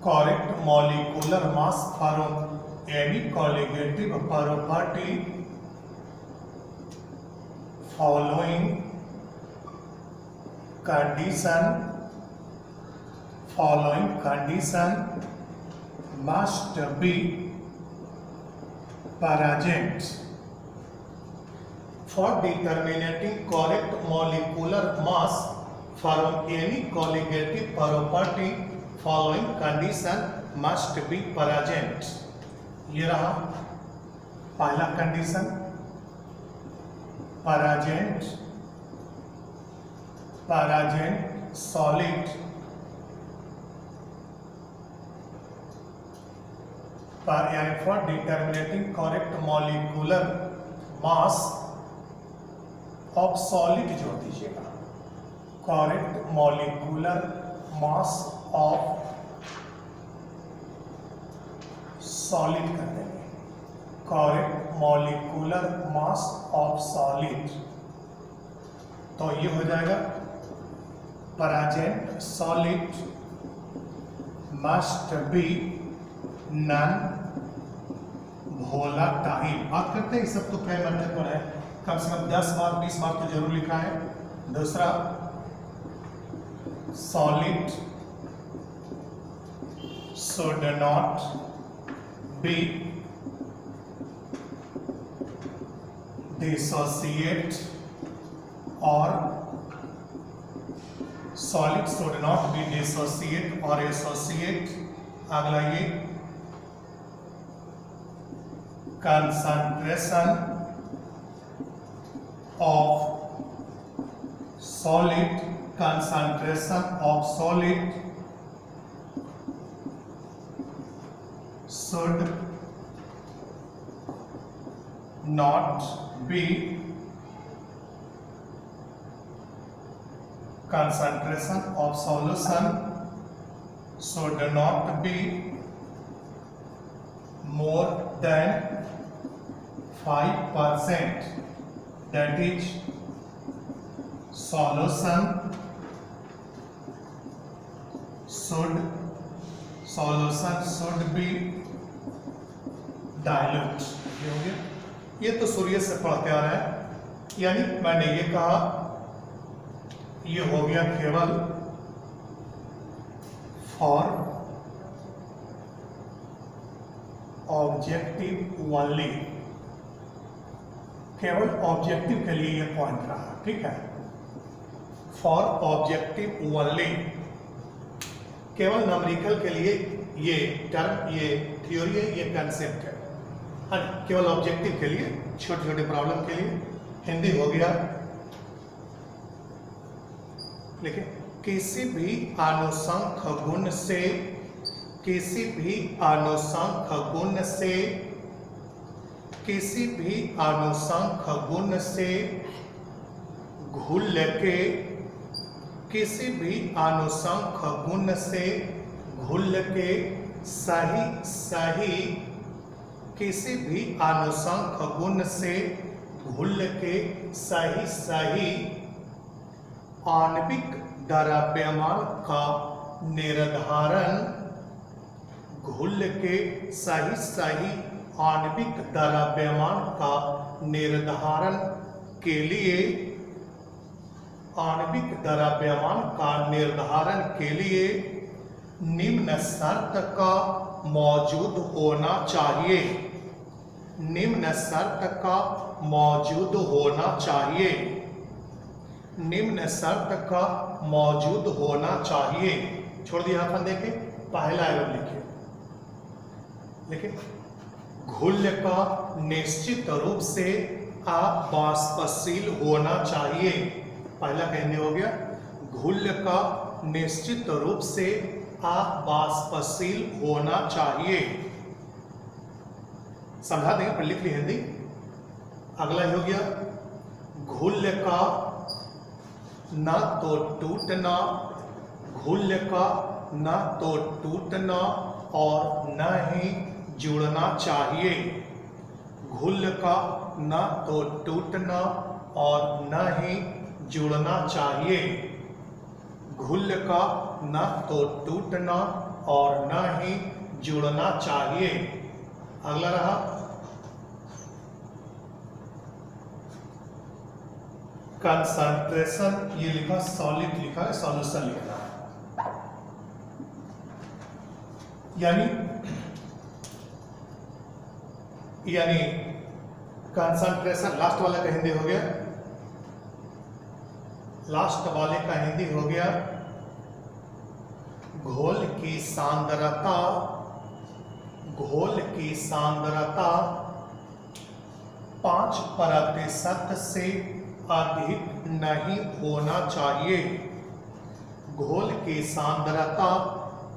correct molecular mass from any colligative property following condition must be present. For determining correct molecular mass from any colligative property following condition must be present. ये रहा पहला condition, present solid यानी for determining correct molecular mass of solid जोड़ दीजिएगा, correct molecular mass of solid कर देंगे, correct molecular mass of solid। तो ये हो जाएगा present solid must be non volatile। बात करते हैं, सब तो कई महत्वपूर्ण है, कम से कम 10 बार 20 बार तो जरूर लिखा है। दूसरा solid should not be dissociate or solid should not be dissociate or associate. अगला ये concentration of solid should not be concentration of solution should not be more than 5%. That is, solution should be dilute. ये हो गया। ये तो सूर्य से पढ़ते आ रहा है, यानी मैंने ये कहा, ये हो गया केवल फॉर ऑब्जेक्टिव ओनली, केवल ऑब्जेक्टिव के लिए ये पॉइंट रहा, ठीक है। फॉर ऑब्जेक्टिव ओनली, केवल न्यूमेरिकल के लिए ये टर्म, ये थ्योरी है, ये कंसेप्ट है, केवल ऑब्जेक्टिव के लिए, छोटे छोटे प्रॉब्लम के लिए। हिंदी हो गया, लिखे किसी भी अनुसंख्य गुण से, किसी भी अनुसंख्य गुण से, किसी भी अनुसंख्य गुण से घुल के, किसी भी अनुसंख्य गुण से घुल के सही, किसी भी अनुसंख्य गुण से घुल के सही आणविक द्रव्यमान का निर्धारण, घुल के सही आणविक द्रव्यमान का निर्धारण के लिए, आणविक द्रव्यमान का निर्धारण के लिए निम्न शर्त का मौजूद होना चाहिए, निम्न शर्त का मौजूद होना चाहिए, निम्न शर्त का मौजूद होना चाहिए। छोड़ दिया अपन, देखे पहला एवं लिखे घुल का निश्चित रूप से अवाष्पशील होना चाहिए। पहला कहने हो गया, घुल का निश्चित रूप से अवाष्पशील होना चाहिए। समझा देंगे, पर लिख ली हिंदी। अगला हो गया, घुल का न तो टूटना, घुल का न तो टूटना और न ही जुड़ना चाहिए, घुल का न तो टूटना और न ही जुड़ना चाहिए, घुल का न तो टूटना और न ही जुड़ना चाहिए। अगला रहा कंसंट्रेशन, ये लिखा सॉलिड लिखा है, सॉल्यूशन लिखना है, यानी कंसंट्रेशन। लास्ट वाला का हिंदी हो गया, लास्ट वाले का हिंदी हो गया घोल की सांद्रता, घोल की सांद्रता 5% से अधिक नहीं होना चाहिए, घोल की सांद्रता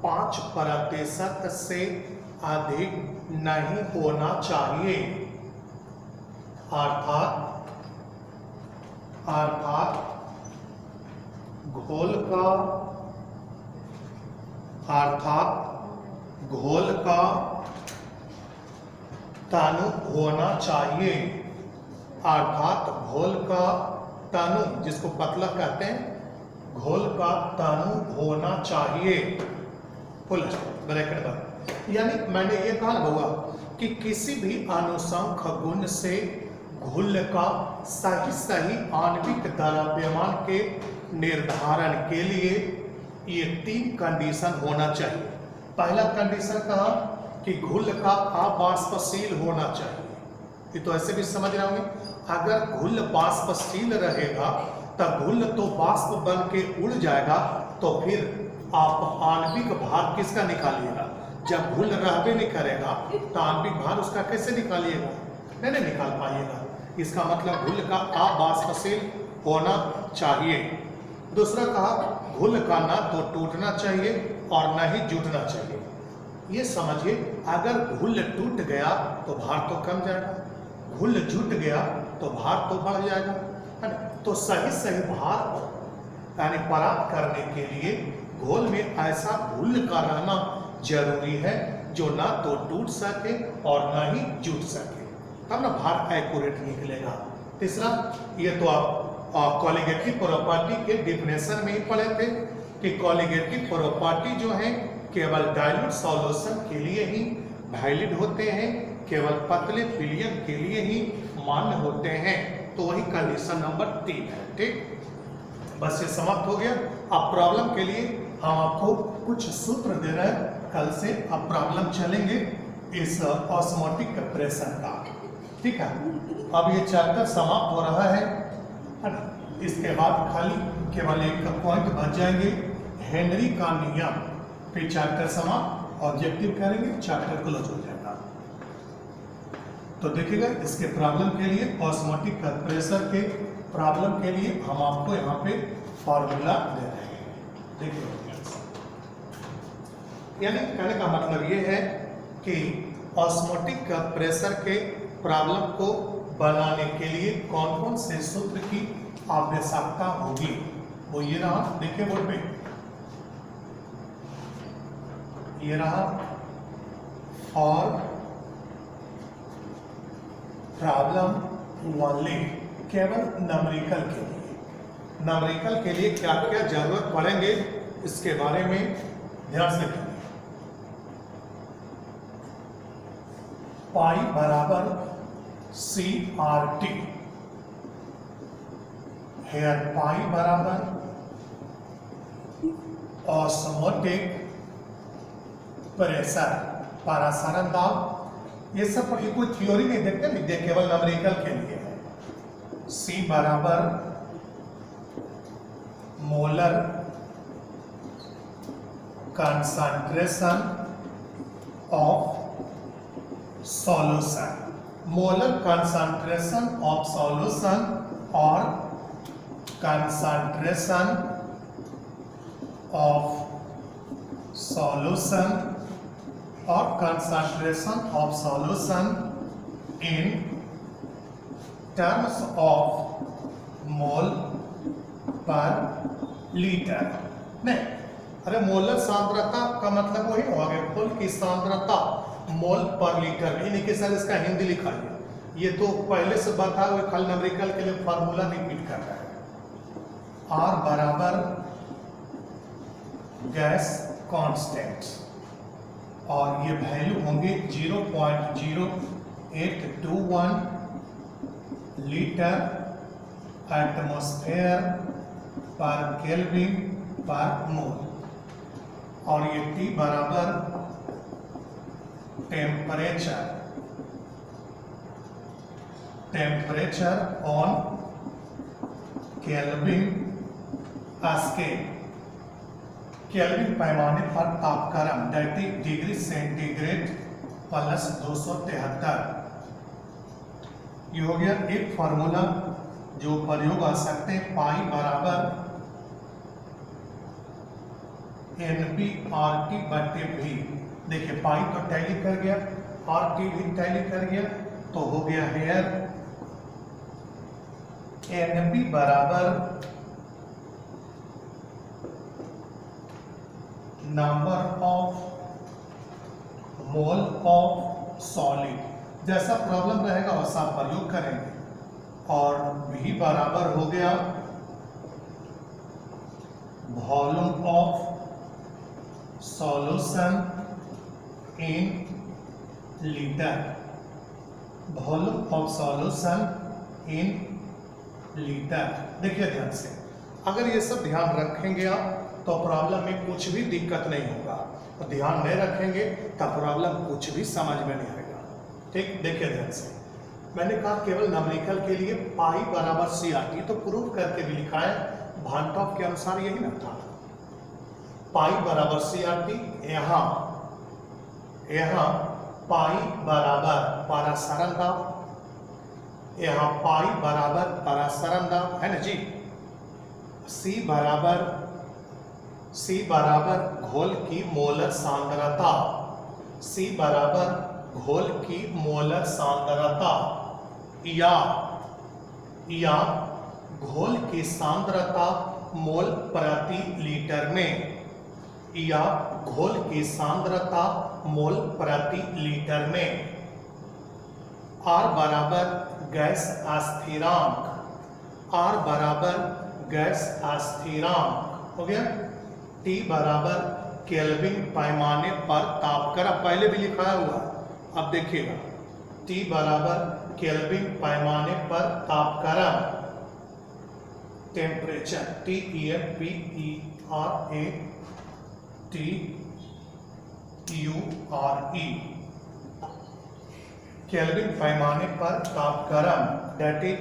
5% से अधिक नहीं होना चाहिए। अर्थात घोल का तनु होना चाहिए, अर्थात घोल का तनु, जिसको पतला कहते हैं, घोल का तनु होना चाहिए, फुल ब्रैकेट पर। यानी मैंने ये कहा ना हुआ कि किसी भी अनुसंख्य गुण से घुल का सही आणविक द्रव्यमान के निर्धारण के लिए ये 3 कंडीशन होना चाहिए। पहला कंडीशन कहा कि घुल का अवाष्पशील होना चाहिए, ये तो ऐसे भी समझ रहे होंगे। अगर घुल बाष्पशील रहेगा तब घुल तो बाष्प बन के उड़ जाएगा, तो फिर आप आणविक भार किसका निकालिएगा? जब घुल रहबे नहीं करेगा तो आणविक भार उसका कैसे निकालिएगा? नहीं निकाल पाइएगा। इसका मतलब घुल का अबाष्पशील होना चाहिए। दूसरा कहा घुल का ना तो टूटना चाहिए और न ही जुटना चाहिए। ये समझिए, अगर घुल टूट गया तो भार तो कम जाएगा, घुल जुट गया तो भार तो बढ़ जाएगा, है ना? तो सही भार यानी प्राप्त करने के लिए घोल में ऐसा घुल का रहना जरूरी है जो ना तो टूट सके और ना ही जुट सके, तब ना भार एक्यूरेट निकलेगा। तीसरा, ये तो आप कॉलिगेटिव प्रॉपर्टी के डिफिनेशन में ही पढ़े थे कि कॉलिगेटिव प्रॉपर्टी जो है केवल डाइल्यूट सॉल्यूशन के लिए ही वैलिड होते हैं, केवल पतले विलयन के लिए ही मान्य होते हैं। तो वही कंडीशन नंबर 3 है। ठीक, बस ये समाप्त हो गया। अब प्रॉब्लम के लिए हम आपको कुछ सूत्र दे रहे हैं, कल से अब प्रॉब्लम चलेंगे इस ऑस्मोटिक प्रेशर का। ठीक है, अब ये चैप्टर समाप्त हो रहा है ना? इसके बाद खाली केवल एक पॉइंट बच जाएंगे, हेनरी का नियम, फिर चैप्टर समाप्त, ऑब्जेक्टिव करेंगे, चैप्टर क्लोज हो जाएगा। तो देखिएगा, इसके प्रॉब्लम के लिए ऑस्मोटिक प्रेशर के प्रॉब्लम के लिए हम आपको यहाँ पे फॉर्मूला दे रहे हैं। देखिए, यानी कहने का मतलब ये है कि ऑस्मोटिक प्रेशर के प्रॉब्लम को बनाने के लिए कौन कौन से सूत्र की आवश्यकता होगी, वो ये रहा, देखिए बोर्ड पे ये रहा, और प्रॉब्लम ओनली, केवल न्यूमेरिकल के लिए, न्यूमेरिकल के लिए क्या क्या जरूरत पड़ेंगे इसके बारे में ध्यान से करिए। पाई बराबर CRT, हेयर पाई बराबर ऑस्मोटिक प्रेशर, परासरण दाब। ये सब ये कोई थ्योरी नहीं देखते, नहीं, केवल न्यूमेरिकल के लिए है। C बराबर molar concentration of solution, molar concentration of solution और कंसंट्रेशन ऑफ सॉल्यूशन और concentration of solution in terms of mole पर लीटर। नहीं, अरे मोलर सांद्रता का मतलब वही हो गया, घोल की सांद्रता मोल पर लीटर। यानी कि सर इसका हिंदी लिखा है, ये तो पहले से बता हुए, खाली न्यूमेरिकल के लिए फार्मूला रिपीट कर रहा है। R बराबर गैस कांस्टेंट, और ये वैल्यू होंगे 0.0821 लीटर एटमॉस्फेयर पर केल्विन पर मोल, और ये T बराबर temperature on kelvin scale, kelvin पैमाने पर तापक्रम, that is degree centigrade plus 273। ये हो गया एक फॉर्मूला जो प्रयोग आ सकते हैं। पाई बराबर NBRT बटे V। देखिए, पाई तो टैली कर गया, RT भी टैली कर गया, तो हो गया हेयर NB बराबर number of mole of solid. जैसा प्रॉब्लम रहेगा वैसा आप प्रयोग करेंगे। और V बराबर हो गया volume of solution in litre, volume of solution in litre. देखिए ध्यान से, अगर ये सब ध्यान रखेंगे आप तो प्रॉब्लम में कुछ भी दिक्कत नहीं होगा, तो ध्यान नहीं रखेंगे तब प्रॉब्लम कुछ भी समझ में नहीं आएगा। ठीक, देखिए ध्यान से, मैंने कहा केवल न्यूमेरिकल के लिए पाई बराबर CRT, तो प्रूव करके भी लिखा है, भांटॉप के अनुसार यही ना था, पाई बराबर CRT। यहाँ पाई बराबर परासरण दाब, यहाँ पाई बराबर परासरण दाब है ना जी। C बराबर घोल की मोलर सांद्रता, C बराबर घोल की मोलर सांद्रता या घोल की सांद्रता मोल प्रति लीटर में, या घोल की सांद्रता मोल प्रति लीटर में। R बराबर गैस अस्थिरांक, R बराबर गैस अस्थिरांक हो गया। T बराबर केल्विन पैमाने पर तापक्रम, पहले भी लिखा हुआ, अब देखिएगा, T बराबर केल्विन पैमाने पर तापक्रम, टेम्परेचर, TEMPERATURE, केल्विन पैमाने पर तापक्रम, that is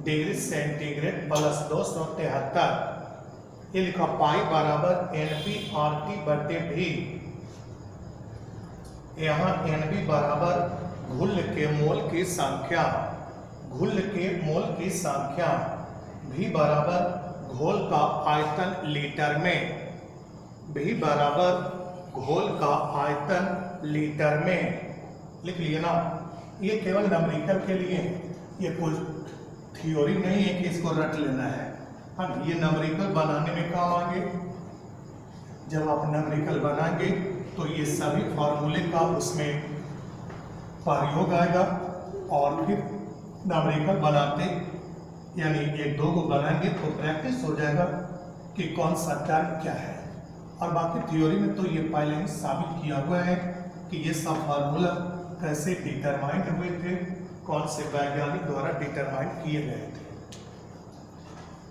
degree centigrade plus 273। ये लिखा पाई बराबर NB/RT बटे भी, यहाँ NB बराबर घुल के मोल की संख्या, घुल के मोल की संख्या, भी बराबर घोल का आयतन लीटर में, भी बराबर घोल का आयतन लीटर में। लिख लिए ना, ये केवल न्यूमेरिकल के लिए, ये कोई थ्योरी नहीं है कि इसको रट लेना है। हाँ, ये न्यूमेरिकल बनाने में काम आएंगे। जब आप न्यूमेरिकल बनाएंगे तो ये सभी फॉर्मूले का उसमें प्रयोग आएगा, और फिर न्यूमेरिकल बनाते यानी एक दो को बनाएंगे तो प्रैक्टिस हो जाएगा कि कौन सा टर्म क्या है। और बाकी थ्योरी में तो ये पहले ही साबित किया हुआ है कि ये सब फार्मूला कैसे डिटरमाइंड हुए थे, कौन से वैज्ञानिक द्वारा डिटरमाइंड किए गए थे।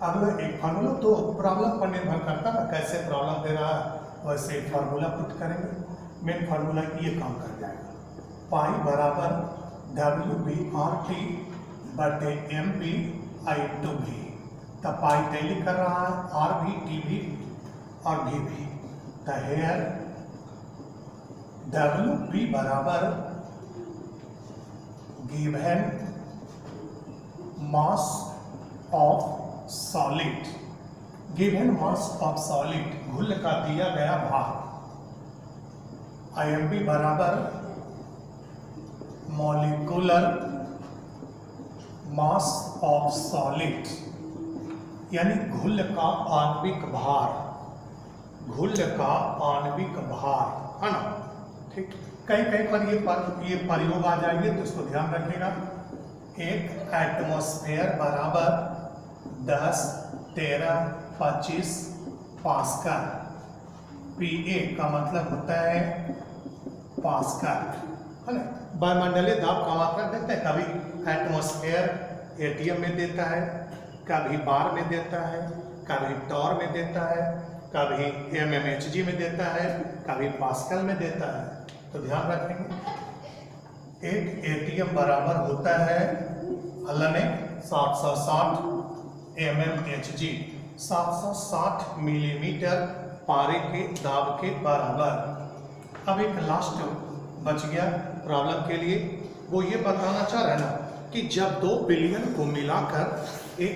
अगला एक फार्मूला तो प्रॉब्लम पर निर्भर करता है, कैसे प्रॉब्लम दे रहा है वैसे फार्मूला पुट करेंगे। मेन फार्मूला ये काम कर जाएगा, पाई बराबर WB/RT बटे MB/I2V। तो पाई टैली कर रहा है, RV, TV और VV। तो हेयर WB बराबर given mass of solid, given mass of solid, घुल का दिया गया भार। IMB बराबर मॉलिक्यूलर मास ऑफ सॉलिड, यानी घुल का आणविक भार, घुल का आणविक भार है ना। ठीक, कहीं कहीं पर ये प्रयोग आ जाएंगे तो इसको ध्यान रखिएगा। एक एटमॉस्फेयर बराबर 10, 13, 25 पास्कल। PA का मतलब होता है पास्कल है ना। वायुमंडलीय दाब का मात्रक देते हैं, कभी एटमॉस्फेयर ATM में देता है, कभी बार में देता है, कभी टॉर में देता है, कभी mmHg में देता है, कभी पास्कल में देता है। तो ध्यान रखेंगे, एक ATM बराबर होता है अल्लाने 760 mmHg, 760 मिलीमीटर पारे के दाब के बराबर। अब एक लास्ट बच गया प्रॉब्लम के लिए, वो ये बताना चाह रहा है ना कि जब 2 बिलियन को मिलाकर एक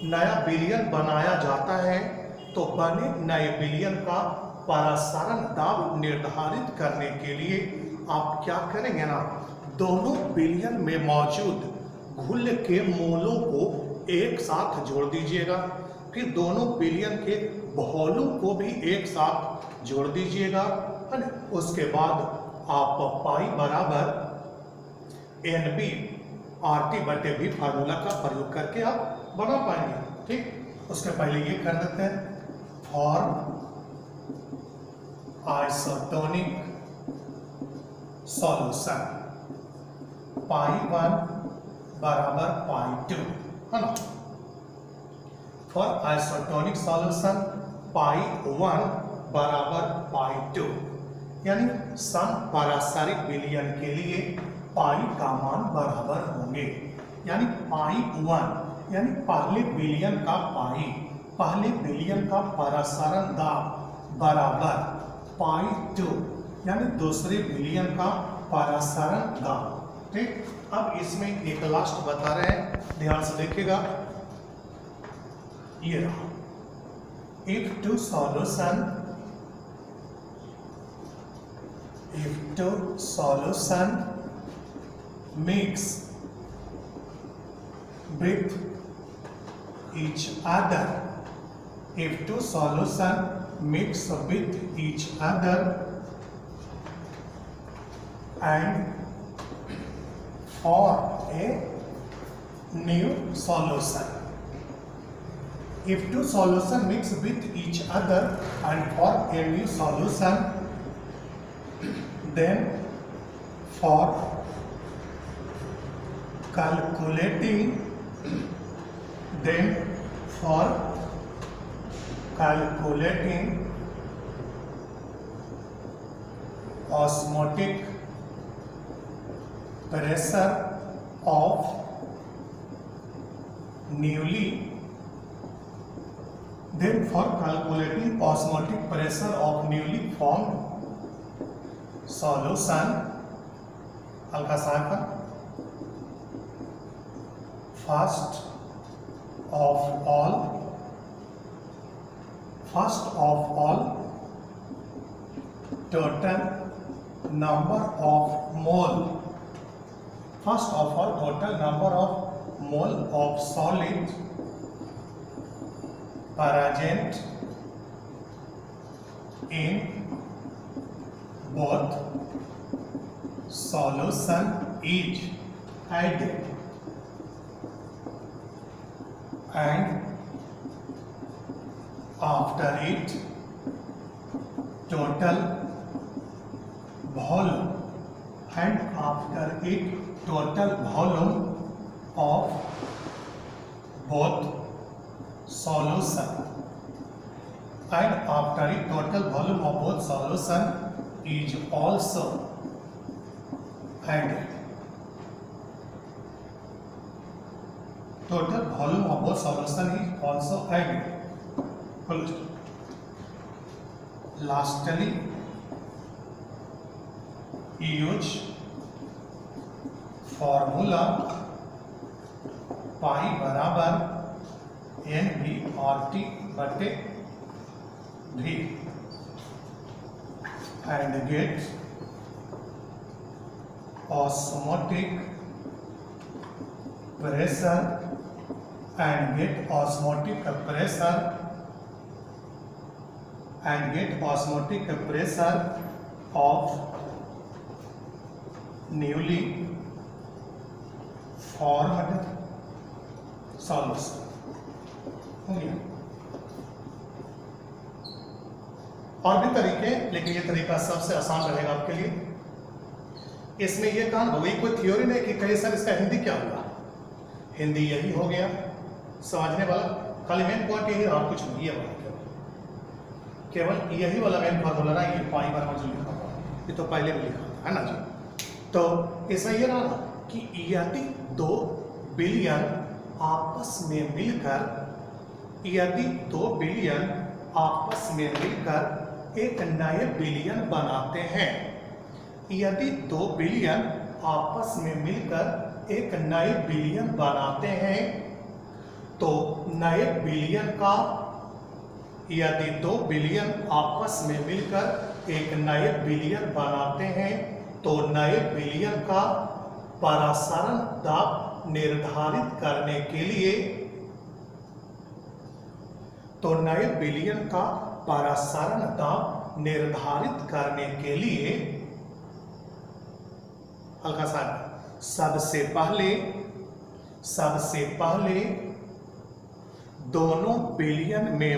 नया बिलियन बनाया जाता है तो बने नए बिलियन का परासरण दाब निर्धारित करने के लिए आप क्या करेंगे ना, दोनों बिलियन में मौजूद घुल के मोलों को एक साथ जोड़ दीजिएगा, फिर दोनों बिलियन के घोलों को भी एक साथ जोड़ दीजिएगा, है ना। उसके बाद आप पाई बराबर NB/RT बटे भी फार्मूला का प्रयोग करके आप बना पाएंगे। ठीक, उसके पहले ये कर देते हैं, फॉर आइसोटोनिक सॉल्यूशन पाई 1 बराबर पाई 2 है ना। फॉर आइसोटोनिक सॉल्यूशन पाई 1 बराबर पाई 2, यानी सम पारासारिक विलयन के लिए पाई का मान बराबर होंगे। यानी पाई 1 यानी पहले बिलियन का पाई, पहले बिलियन का परासरण दाब बराबर पाई 2 यानी दूसरे बिलियन का परासरण दाब। ठीक, अब इसमें एक लास्ट बता रहे हैं, ध्यान से देखिएगा। ये रहा, if two solution mix with each other, if two solution mix with each other and form a new solution, if two solutions mix with each other and form a new solution, then for calculating osmotic pressure of newly formed solution, हल्का सा first of all total number of mole of solid present in both solution is added, and after it total volume of both solution is also added. Total volume of both solution is also added. Lastly, use formula पाई बराबर NV/T बटे V and get osmotic pressure of newly formed solution। हो गया। और भी तरीके, लेकिन ये तरीका सबसे आसान रहेगा आपके लिए। इसमें ये कहा वही कोई थ्योरी नहीं कि कहीं सर इसका हिंदी क्या हुआ, हिंदी यही हो गया समझने वाला, खाली मेन पॉइंट यही और कुछ नहीं, ये वाला केवल यही वाला मेन फार्मूला ना, ये पाई बराबर जो लिखा हुआ ये तो पहले भी लिखा है ना जी। तो इसमें ये रहा कि यदि दो बिलियन आपस में मिलकर एक नए बिलियन बनाते हैं, यदि दो बिलियन आपस में मिलकर एक नए बिलियन बनाते हैं तो नए बिलियन का, यदि दो बिलियन आपस में मिलकर एक नए बिलियन बनाते हैं तो नए बिलियन का परासरण दाब निर्धारित करने के लिए, तो नए बिलियन का परासरण दाब निर्धारित करने के लिए हल्का सा सबसे पहले दोनों बिलियन में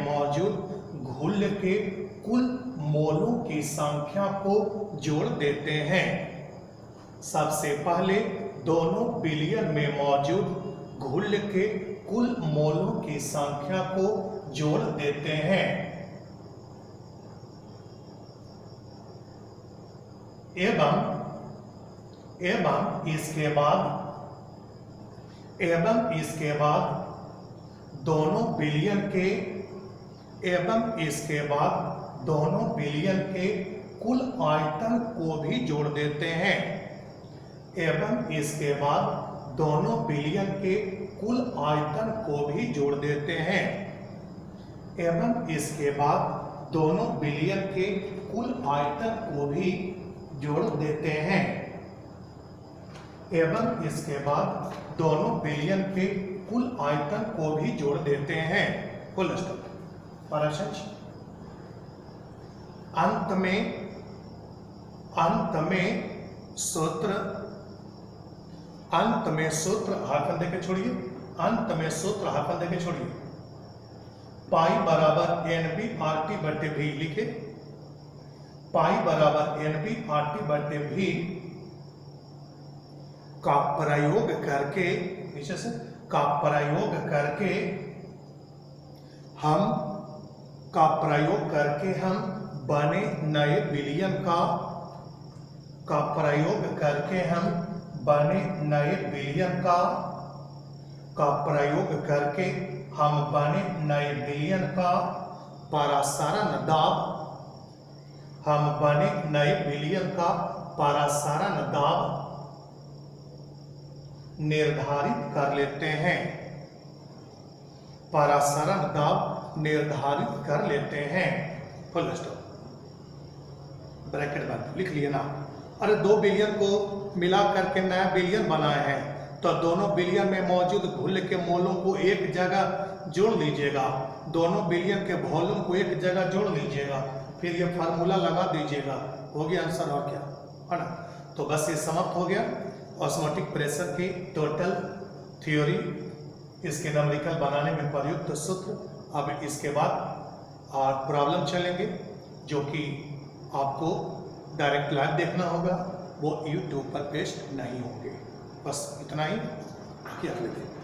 मौजूद घुल के कुल मोलों की संख्या को जोड़ देते हैं। सबसे पहले दोनों बिलियन में मौजूद घुल के कुल मोलों की संख्या को जोड़ देते हैं। एवं इसके बाद दोनों बिलियन के कुल आयतन को भी जोड़ देते हैं। एवं इसके बाद दोनों बिलियन के कुल आयतन को भी जोड़ देते हैं। एवं इसके बाद दोनों बिलियन के कुल आयतन को भी जोड़ देते हैं। एवं इसके बाद दोनों बिलियन के कुल आयतन को भी जोड़ देते हैं। Full stop. पराशंस। अंत में सूत्र हाफन देके छोड़िए। पाई बराबर NB RT बटे V लिखे। पाई बराबर NB RT बटे V का प्रयोग करके, नीचे से का प्रयोग करके हम बने नए बिलियन का परासारण दाब निर्धारित कर लेते हैं। Full stop. ब्रैकेट बंद। लिख लिए ना। अरे 2 बिलियन को मिला करके नया बिलियन बनाए हैं, तो दोनों बिलियन में मौजूद घुल के मोलों को एक जगह जोड़ लीजिएगा। दोनों बिलियन के वॉल्यूम को एक जगह जोड़ लीजिएगा, फिर ये फार्मूला लगा दीजिएगा। हो गया आंसर, और क्या है ना। तो बस ये समाप्त हो गया ऑस्मोटिक प्रेशर की टोटल थ्योरी, इसके न्यूमेरिकल बनाने में प्रयुक्त सूत्र। अब इसके बाद प्रॉब्लम चलेंगे जो कि आपको डायरेक्ट लाइव देखना होगा, वो यूट्यूब पर पेस्ट नहीं होंगे। बस इतना ही, किया लेते हैं।